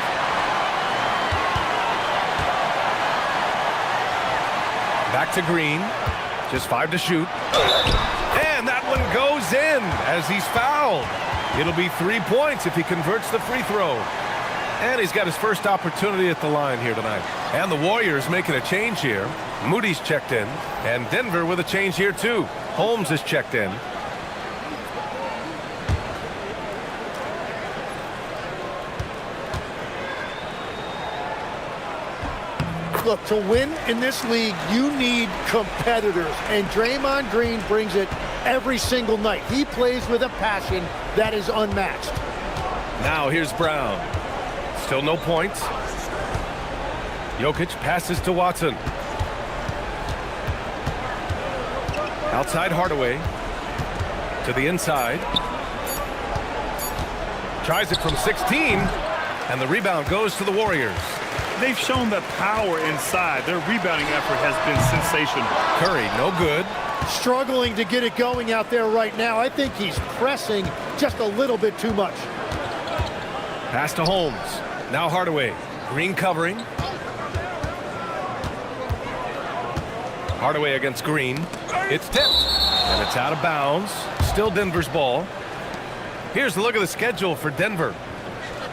Back to Green. Just 5 to shoot. And that one goes in as he's fouled. It'll be 3 points if he converts the free throw. And he's got his first opportunity at the line here tonight. And the Warriors making a change here. Moody's checked in. And Denver with a change here too. Holmes is checked in. Look, to win in this league, you need competitors, and Draymond Green brings it every single night. He plays with a passion that is unmatched. Now here's Brown. Still no points. Jokic passes to Watson. Outside Hardaway. To the inside. Tries it from 16, and the rebound goes to the Warriors. They've shown that power inside. Their rebounding effort has been sensational. Curry, no good. Struggling to get it going out there right now. I think he's pressing just a little bit too much. Pass to Holmes. Now Hardaway. Green covering. Hardaway against Green. It's tipped. And it's out of bounds. Still Denver's ball. Here's a look at the schedule for Denver.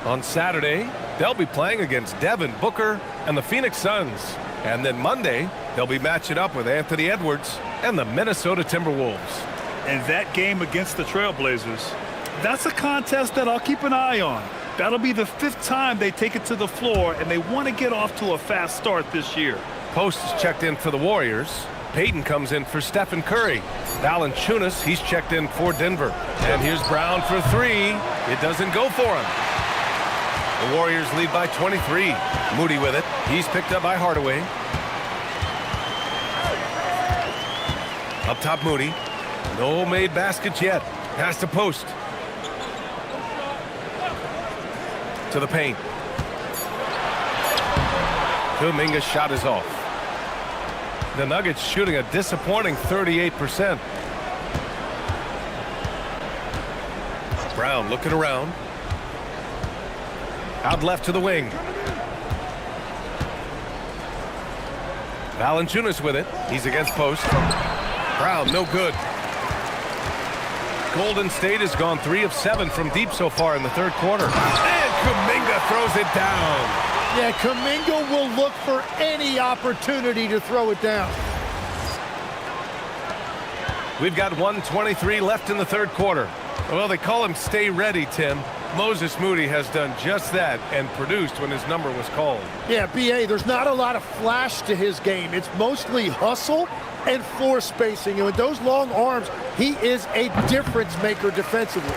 On Saturday, they'll be playing against Devin Booker and the Phoenix Suns. And then Monday, they'll be matching up with Anthony Edwards and the Minnesota Timberwolves. And that game against the Trailblazers, that's a contest that I'll keep an eye on. That'll be the 5th time they take it to the floor, and they want to get off to a fast start this year. Post is checked in for the Warriors. Payton comes in for Stephen Curry. Valanciunas, he's checked in for Denver. And here's Brown for 3. It doesn't go for him. The Warriors lead by 23. Moody with it. He's picked up by Hardaway. Up top, Moody. No made baskets yet. Pass to Post. To the paint. Kuminga's shot is off. The Nuggets shooting a disappointing 38%. Brown looking around. Out left to the wing. Valanciunas with it. He's against post. Brown, no good. Golden State has gone 3 of 7 from deep so far in the third quarter. And Kuminga throws it down. Yeah, Kuminga will look for any opportunity to throw it down. We've got 1:23 left in the third quarter. Well, they call him stay ready, Tim. Moses Moody has done just that and produced when his number was called. Yeah, B.A., there's not a lot of flash to his game. It's mostly hustle and floor spacing. And with those long arms, he is a difference maker defensively.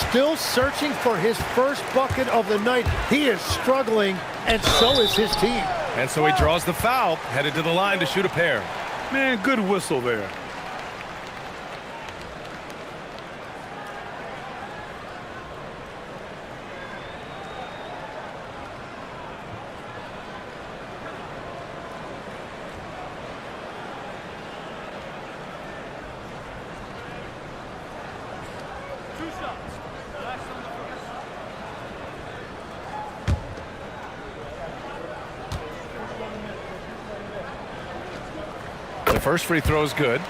Still searching for his first bucket of the night. He is struggling, and so is his team. And so he draws the foul, headed to the line to shoot a pair. Man, good whistle there. The first free throw is good.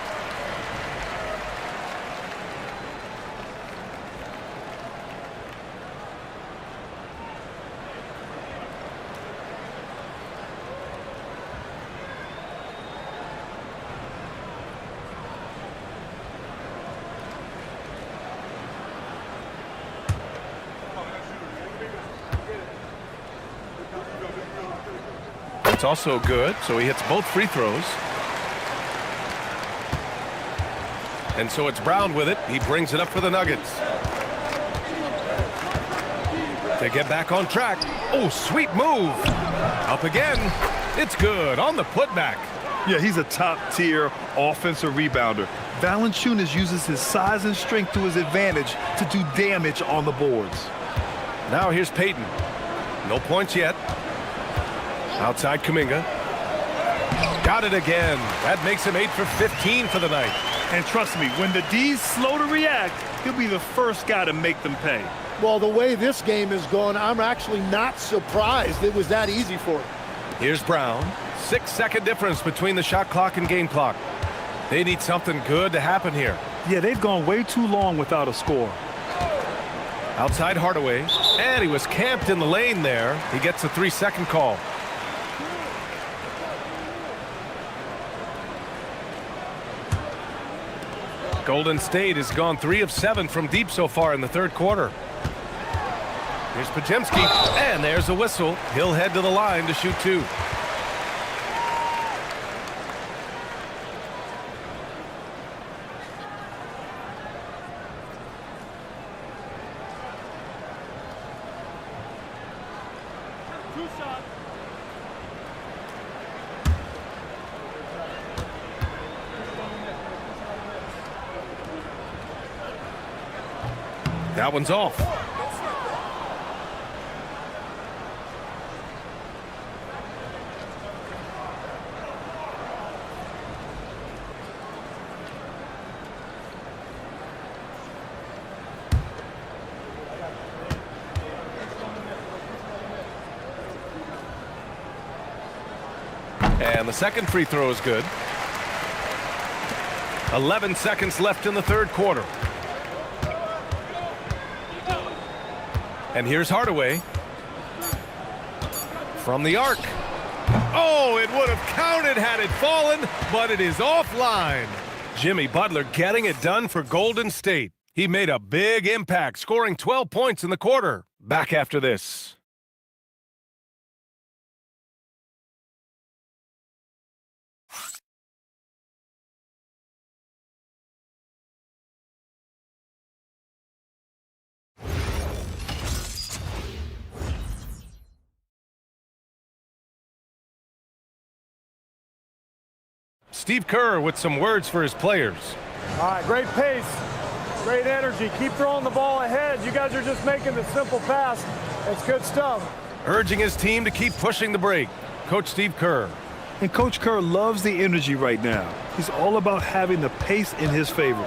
It's also good, so he hits both free throws. And so it's Brown with it. He brings it up for the Nuggets. To get back on track. Oh, sweet move. Up again. It's good on the putback. Yeah, he's a top-tier offensive rebounder. Valanciunas uses his size and strength to his advantage to do damage on the boards. Now here's Payton. No points yet. Outside Kuminga. Got it again. That makes him 8 for 15 for the night. And trust me, when the D's slow to react, he'll be the first guy to make them pay. Well, the way this game is going, I'm actually not surprised it was that easy for him. Here's Brown. 6-second difference between the shot clock and game clock. They need something good to happen here. Yeah, they've gone way too long without a score. Outside Hardaway. And he was camped in the lane there. He gets a 3-second call. Golden State has gone 3 of 7 from deep so far in the third quarter. Here's Podziemski, and there's a whistle. He'll head to the line to shoot 2. That one's off. And the second free throw is good. 11 seconds left in the third quarter. And here's Hardaway. From the arc. Oh, it would have counted had it fallen, but it is offline. Jimmy Butler getting it done for Golden State. He made a big impact, scoring 12 points in the quarter. Back after this. Steve Kerr with some words for his players. All right, great pace, great energy. Keep throwing the ball ahead. You guys are just making the simple pass. That's good stuff. Urging his team to keep pushing the break. Coach Steve Kerr. And Coach Kerr loves the energy right now. He's all about having the pace in his favor.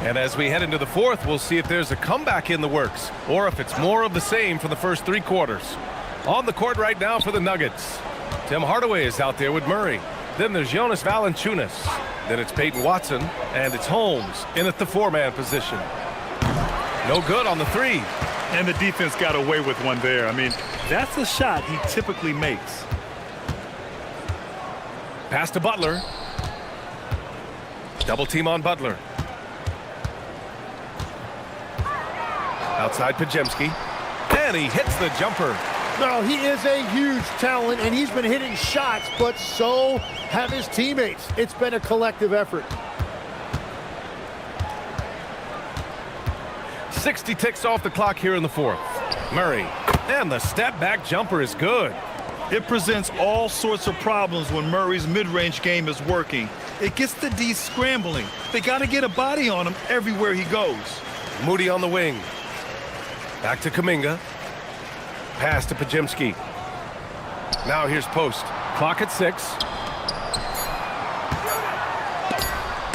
And as we head into the fourth, we'll see if there's a comeback in the works or if it's more of the same for the first 3 quarters. On the court right now for the Nuggets. Tim Hardaway is out there with Murray. Then there's Jonas Valanciunas. Then it's Peyton Watson, and it's Holmes in at the 4-man position. No good on the 3. And the defense got away with one there. I mean, that's the shot he typically makes. Pass to Butler. Double team on Butler. Outside Podziemski. And he hits the jumper. No, he is a huge talent, and he's been hitting shots, but so have his teammates. It's been a collective effort. 60 ticks off the clock here in the fourth. Murray. And the step-back jumper is good. It presents all sorts of problems when Murray's mid-range game is working. It gets the D scrambling. They got to get a body on him everywhere he goes. Moody on the wing. Back to Kuminga. Pass to Podziemski. Now here's Post. Clock at 6.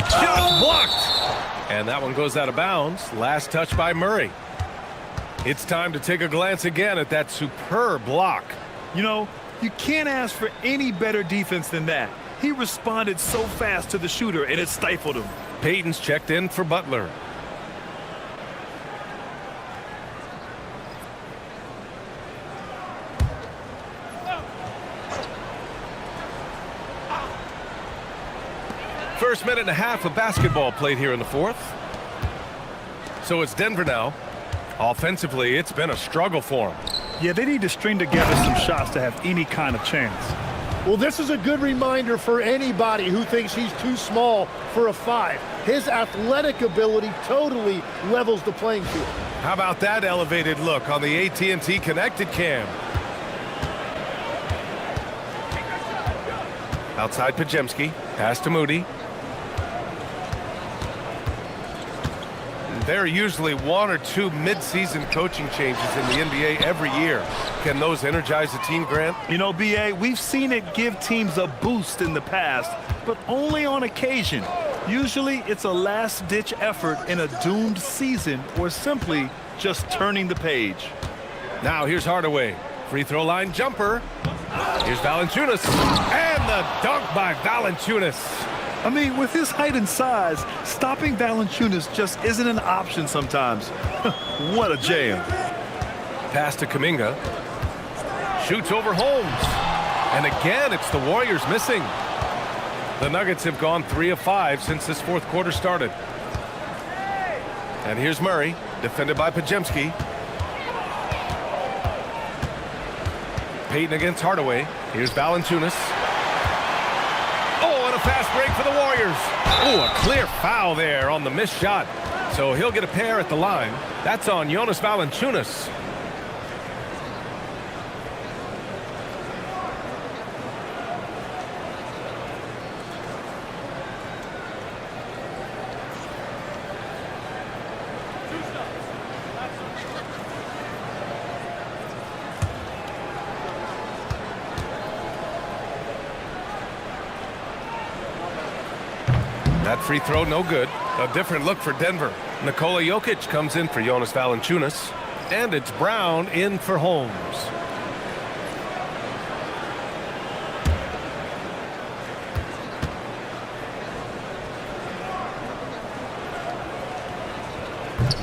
Shot blocked. And that one goes out of bounds. Last touch by Murray. It's time to take a glance again at that superb block. You know, you can't ask for any better defense than that. He responded so fast to the shooter, and it stifled him. Payton's checked in for Butler. First minute and a half of basketball played here in the fourth. So it's Denver now. Offensively, it's been a struggle for them. Yeah, they need to string together some shots to have any kind of chance. Well, this is a good reminder for anybody who thinks he's too small for a 5. His athletic ability totally levels the playing field. How about that elevated look on the AT&T connected cam? Outside Podziemski. Pass to Moody. There are usually 1 or 2 mid-season coaching changes in the NBA every year. Can those energize a team, Grant? You know, B.A., we've seen it give teams a boost in the past, but only on occasion. Usually it's a last-ditch effort in a doomed season or simply just turning the page. Now here's Hardaway. Free throw line jumper. Here's Valanciunas. And the dunk by Valanciunas. I mean, with his height and size, stopping Valanciunas just isn't an option sometimes. What a jam. Pass to Kuminga. Shoots over Holmes. And again, it's the Warriors missing. The Nuggets have gone 3 of 5 since this fourth quarter started. And here's Murray, defended by Podziemski. Payton against Hardaway. Here's Valanciunas. Oh, and a fast break for the Warriors. Oh, a clear foul there on the missed shot. So he'll get a pair at the line. That's on Jonas Valanciunas. That free throw, no good. A different look for Denver. Nikola Jokic comes in for Jonas Valanciunas. And it's Brown in for Holmes.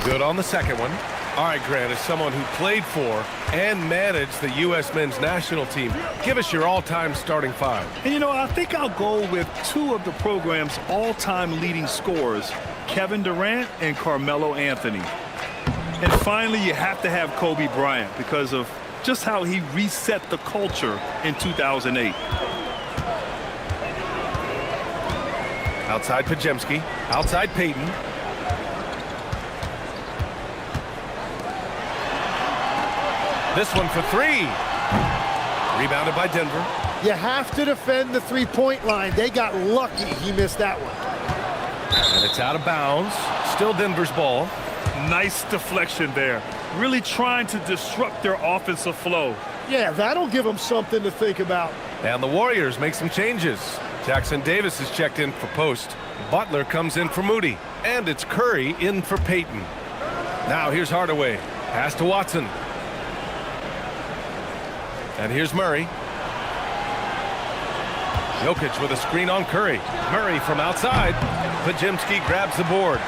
Good on the second one. All right, Grant, as someone who played for and managed the U.S. men's national team, give us your all-time starting 5. And, you know, I think I'll go with 2 of the program's all-time leading scorers, Kevin Durant and Carmelo Anthony. And finally, you have to have Kobe Bryant because of just how he reset the culture in 2008. Outside Podziemski. Outside Payton. This one for 3. Rebounded by Denver. You have to defend the three-point line. They got lucky he missed that one. And it's out of bounds. Still Denver's ball. Nice deflection there. really trying to disrupt their offensive flow. Yeah, that'll give them something to think about. And the Warriors make some changes. Jackson Davis is checked in for post. Butler comes in for Moody. And it's Curry in for Payton. Now here's Hardaway. Pass to Watson. And here's Murray. Jokic with a screen on Curry. Murray from outside. Podziemski grabs the board.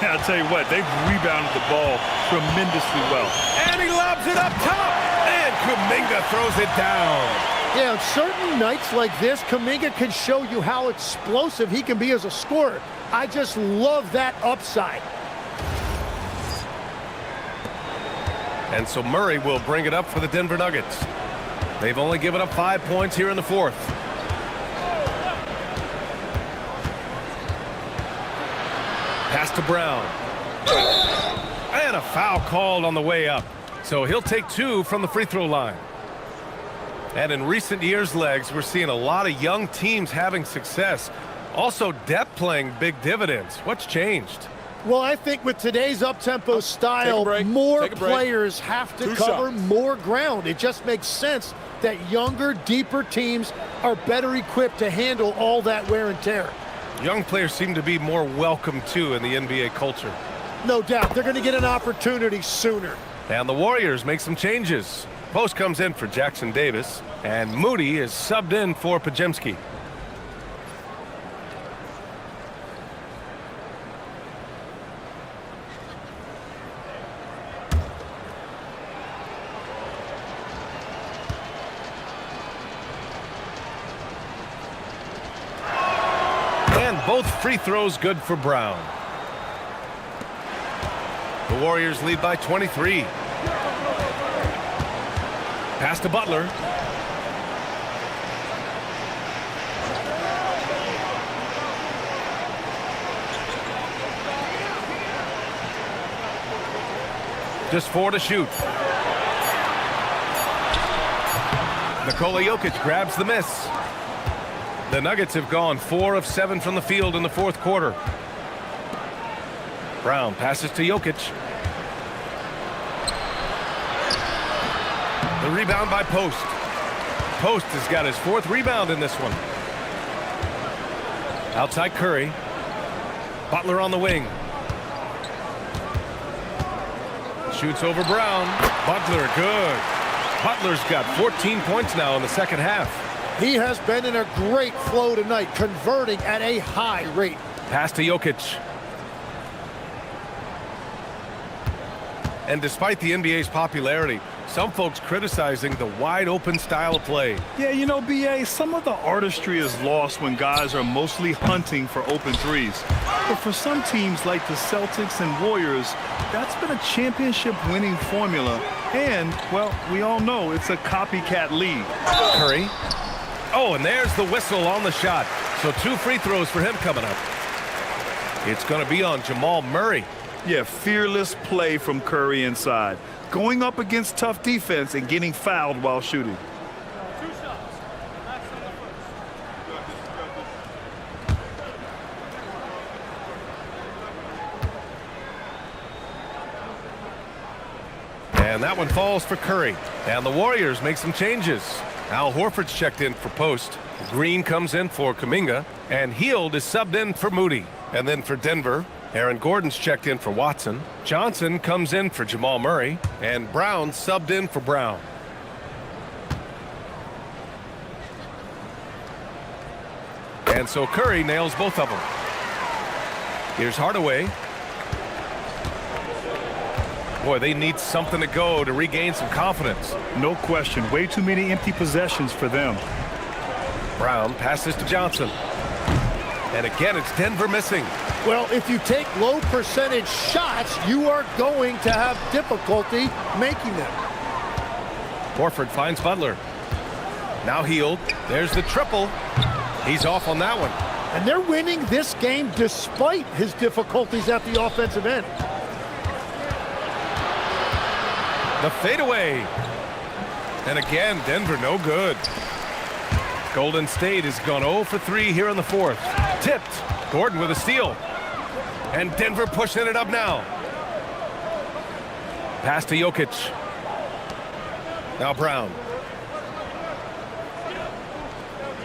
I'll tell you what, they've rebounded the ball tremendously well. And he lobs it up top. And Kuminga throws it down. Yeah, on certain nights like this, Kuminga can show you how explosive he can be as a scorer. I just love that upside. And so Murray will bring it up for the Denver Nuggets. They've only given up 5 points here in the fourth. Pass to Brown. And a foul called on the way up. So he'll take 2 from the free throw line. And in recent years, Legs, we're seeing a lot of young teams having success. Also, depth playing big dividends. What's changed? Well, I think with today's up-tempo style, more players have to cover more ground. It just makes sense that younger, deeper teams are better equipped to handle all that wear and tear. Young players seem to be more welcome, too, in the NBA culture. No doubt. They're going to get an opportunity sooner. And the Warriors make some changes. Post comes in for Jackson Davis, and Moody is subbed in for Podziemski. And both free throws good for Brown. The Warriors lead by 23. Pass to Butler. Just 4 to shoot. Nikola Jokic grabs the miss. The Nuggets have gone 4 of 7 from the field in the fourth quarter. Brown passes to Jokic. The rebound by Post. Post has got his 4th rebound in this one. Outside Curry. Butler on the wing. Shoots over Brown. Butler good. Butler's got 14 points now in the second half. He has been in a great flow tonight, converting at a high rate. Pass to Jokic. And despite the NBA's popularity, some folks criticizing the wide-open style of play. Yeah, you know, B.A., some of the artistry is lost when guys are mostly hunting for open threes. But for some teams like the Celtics and Warriors, that's been a championship-winning formula. And, well, we all know it's a copycat league. Curry. Oh, and there's the whistle on the shot. So 2 free throws for him coming up. It's going to be on Jamal Murray. Yeah, fearless play from Curry inside. Going up against tough defense and getting fouled while shooting. And that one falls for Curry. And the Warriors make some changes. Al Horford's checked in for Post. Green comes in for Kuminga. And Hield is subbed in for Moody. And then for Denver, Aaron Gordon's checked in for Watson. Johnson comes in for Jamal Murray. And Brown subbed in for Brown. And so Curry nails both of them. Here's Hardaway. Boy, they need something to go to regain some confidence. No question. Way too many empty possessions for them. Brown passes to Johnson. And again, it's Denver missing. Well, if you take low percentage shots, you are going to have difficulty making them. Horford finds Butler. Now Hield. There's the triple. He's off on that one. And they're winning this game despite his difficulties at the offensive end. The fadeaway. And again, Denver no good. Golden State has gone 0 for 3 here in the fourth. Tipped. Gordon with a steal. And Denver pushing it up now. Pass to Jokic. Now Brown.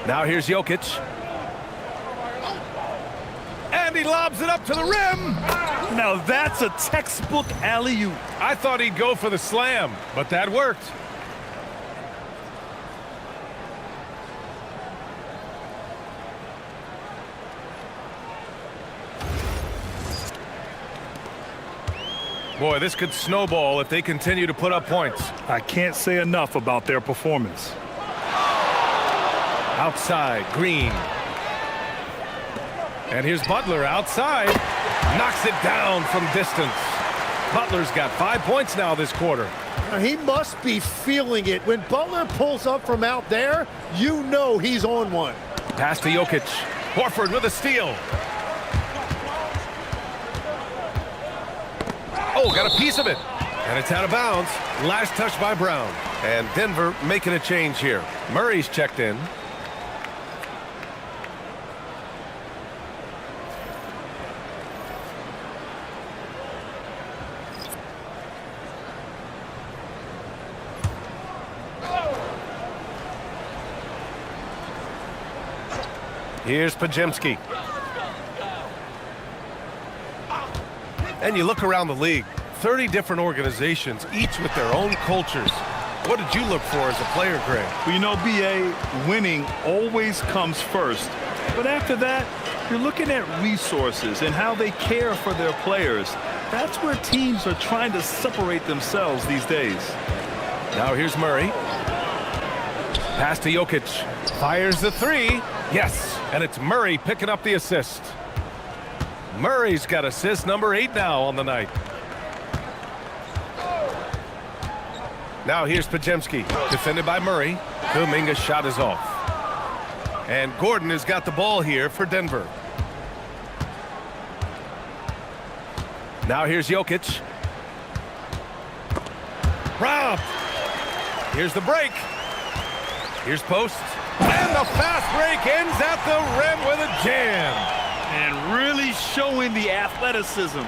Now here's Jokic. And he lobs it up to the rim. Now that's a textbook alley-oop. I thought he'd go for the slam, but that worked. Boy, this could snowball if they continue to put up points. I can't say enough about their performance. Outside, Green. And here's Butler outside. Knocks it down from distance. Butler's got 5 points now this quarter. He must be feeling it. When Butler pulls up from out there, you know he's on one. Pass to Jokic. Horford with a steal. Oh, got a piece of it. And it's out of bounds. Last touch by Brown. And Denver making a change here. Murray's checked in. Here's Podziemski. And you look around the league, 30 different organizations, each with their own cultures. What did you look for as a player, Greg? Well, you know, B.A., winning always comes first. But after that, you're looking at resources and how they care for their players. That's where teams are trying to separate themselves these days. Now here's Murray. Pass to Jokic. Fires the three. Yes, and it's Murray picking up the assist. Murray's got assist number 8 now on the night. Now here's Podziemski, defended by Murray. Kuminga's shot is off. And Gordon has got the ball here for Denver. Now here's Jokic. Robbed. Here's the break. Here's post. And the fast break ends at the rim with a jam. And really showing the athleticism.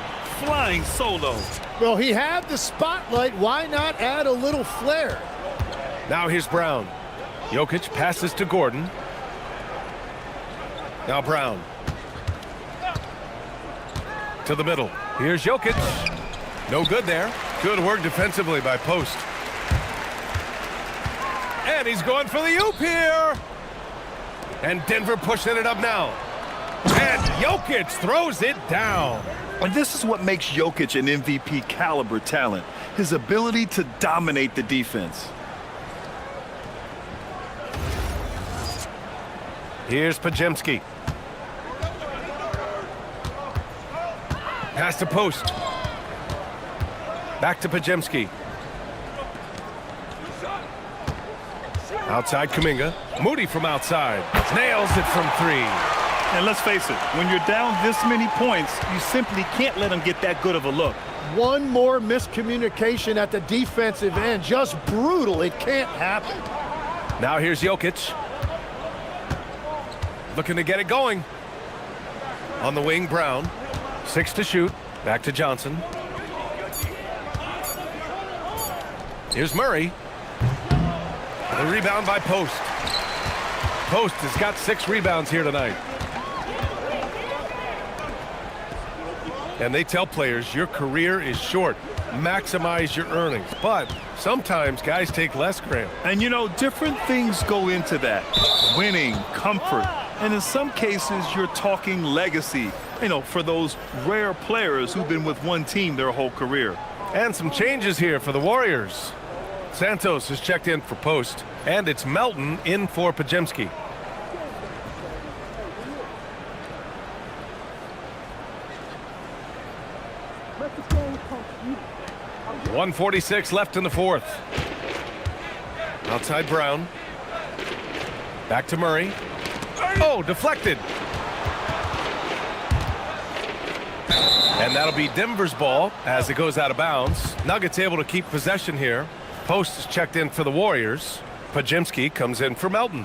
Flying solo. Well, he had the spotlight. Why not add a little flair? Now here's Brown. Jokic passes to Gordon. Now Brown. To the middle. Here's Jokic. No good there. Good work defensively by Post. And he's going for the oop here. And Denver pushing it up now. And Jokic throws it down. And this is what makes Jokic an MVP caliber talent. His ability to dominate the defense. Here's Podziemski. Pass to Post. Back to Podziemski. Outside Kuminga. Moody from outside. Nails it from 3. And let's face it, when you're down this many points, you simply can't let them get that good of a look. One more miscommunication at the defensive end. Just brutal. It can't happen. Now here's Jokic. Looking to get it going. On the wing, Brown. 6 to shoot. Back to Johnson. Here's Murray. The rebound by Post. Post has got 6 rebounds here tonight. And they tell players your career is short. Maximize your earnings. But sometimes guys take less, Graham. And you know, different things go into that. Winning, comfort, and in some cases you're talking legacy. You know, for those rare players who've been with one team their whole career. And some changes here for the Warriors. Santos has checked in for Post. And it's Melton in for Podziemski. .146 left in the fourth. Outside Brown. Back to Murray. Oh, deflected. And that'll be Denver's ball as it goes out of bounds. Nuggets able to keep possession here. Post is checked in for the Warriors. Podziemski comes in for Melton.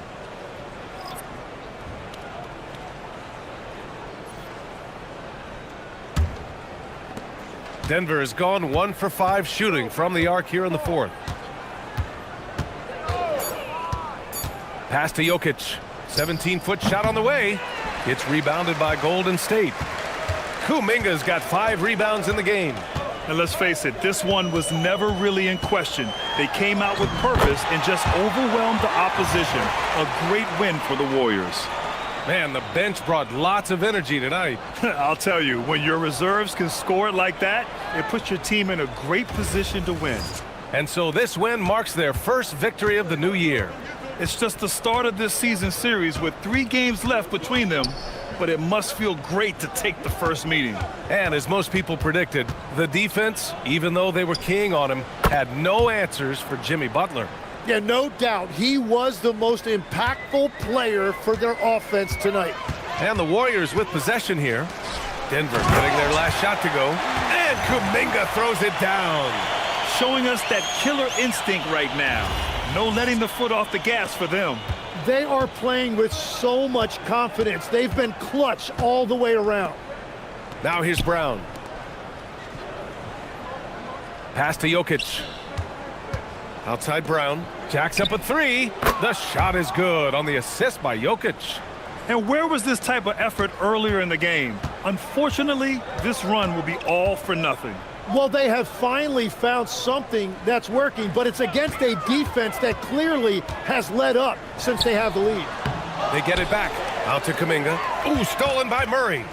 Denver has gone 1 for 5 shooting from the arc here in the fourth. Pass to Jokic. 17-foot shot on the way. It's rebounded by Golden State. Kuminga's got 5 rebounds in the game. And let's face it, this one was never really in question. They came out with purpose and just overwhelmed the opposition. A great win for the Warriors. Man, the bench brought lots of energy tonight. I'll tell you, when your reserves can score it like that, it puts your team in a great position to win. And so this win marks their first victory of the new year. It's just the start of this season series with 3 games left between them, but it must feel great to take the first meeting. And as most people predicted, the defense, even though they were keying on him, had no answers for Jimmy Butler. Yeah, no doubt. He was the most impactful player for their offense tonight. And the Warriors with possession here. Denver getting their last shot to go. And Kuminga throws it down. Showing us that killer instinct right now. No letting the foot off the gas for them. They are playing with so much confidence. They've been clutch all the way around. Now here's Brown. Pass to Jokic. Outside Brown. Jacks up a 3. The shot is good on the assist by Jokic. And where was this type of effort earlier in the game? Unfortunately, this run will be all for nothing. Well, they have finally found something that's working, but it's against a defense that clearly has let up since they have the lead. They get it back. Out to Kuminga. Ooh, stolen by Murray.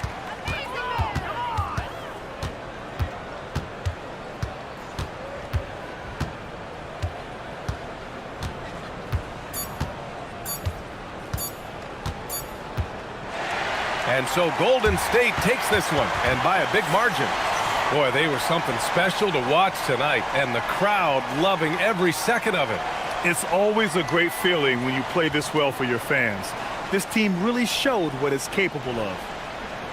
And so Golden State takes this one, and by a big margin. Boy, they were something special to watch tonight, and the crowd loving every second of it. It's always a great feeling when you play this well for your fans. This team really showed what it's capable of.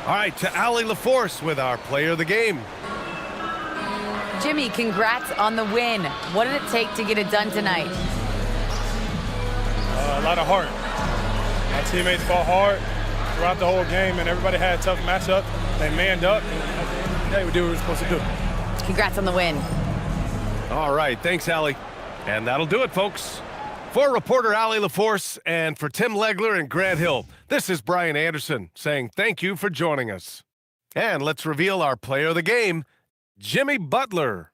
All right, to Allie LaForce with our player of the game. Jimmy, congrats on the win. What did it take to get it done tonight? A lot of heart. My teammates fought hard throughout the whole game, and everybody had a tough matchup. They manned up. Yeah, we do what we were supposed to do. Congrats on the win. All right, thanks, Allie. And that'll do it, folks. For reporter Allie LaForce and for Tim Legler and Grant Hill, this is Brian Anderson saying thank you for joining us. And let's reveal our player of the game, Jimmy Butler.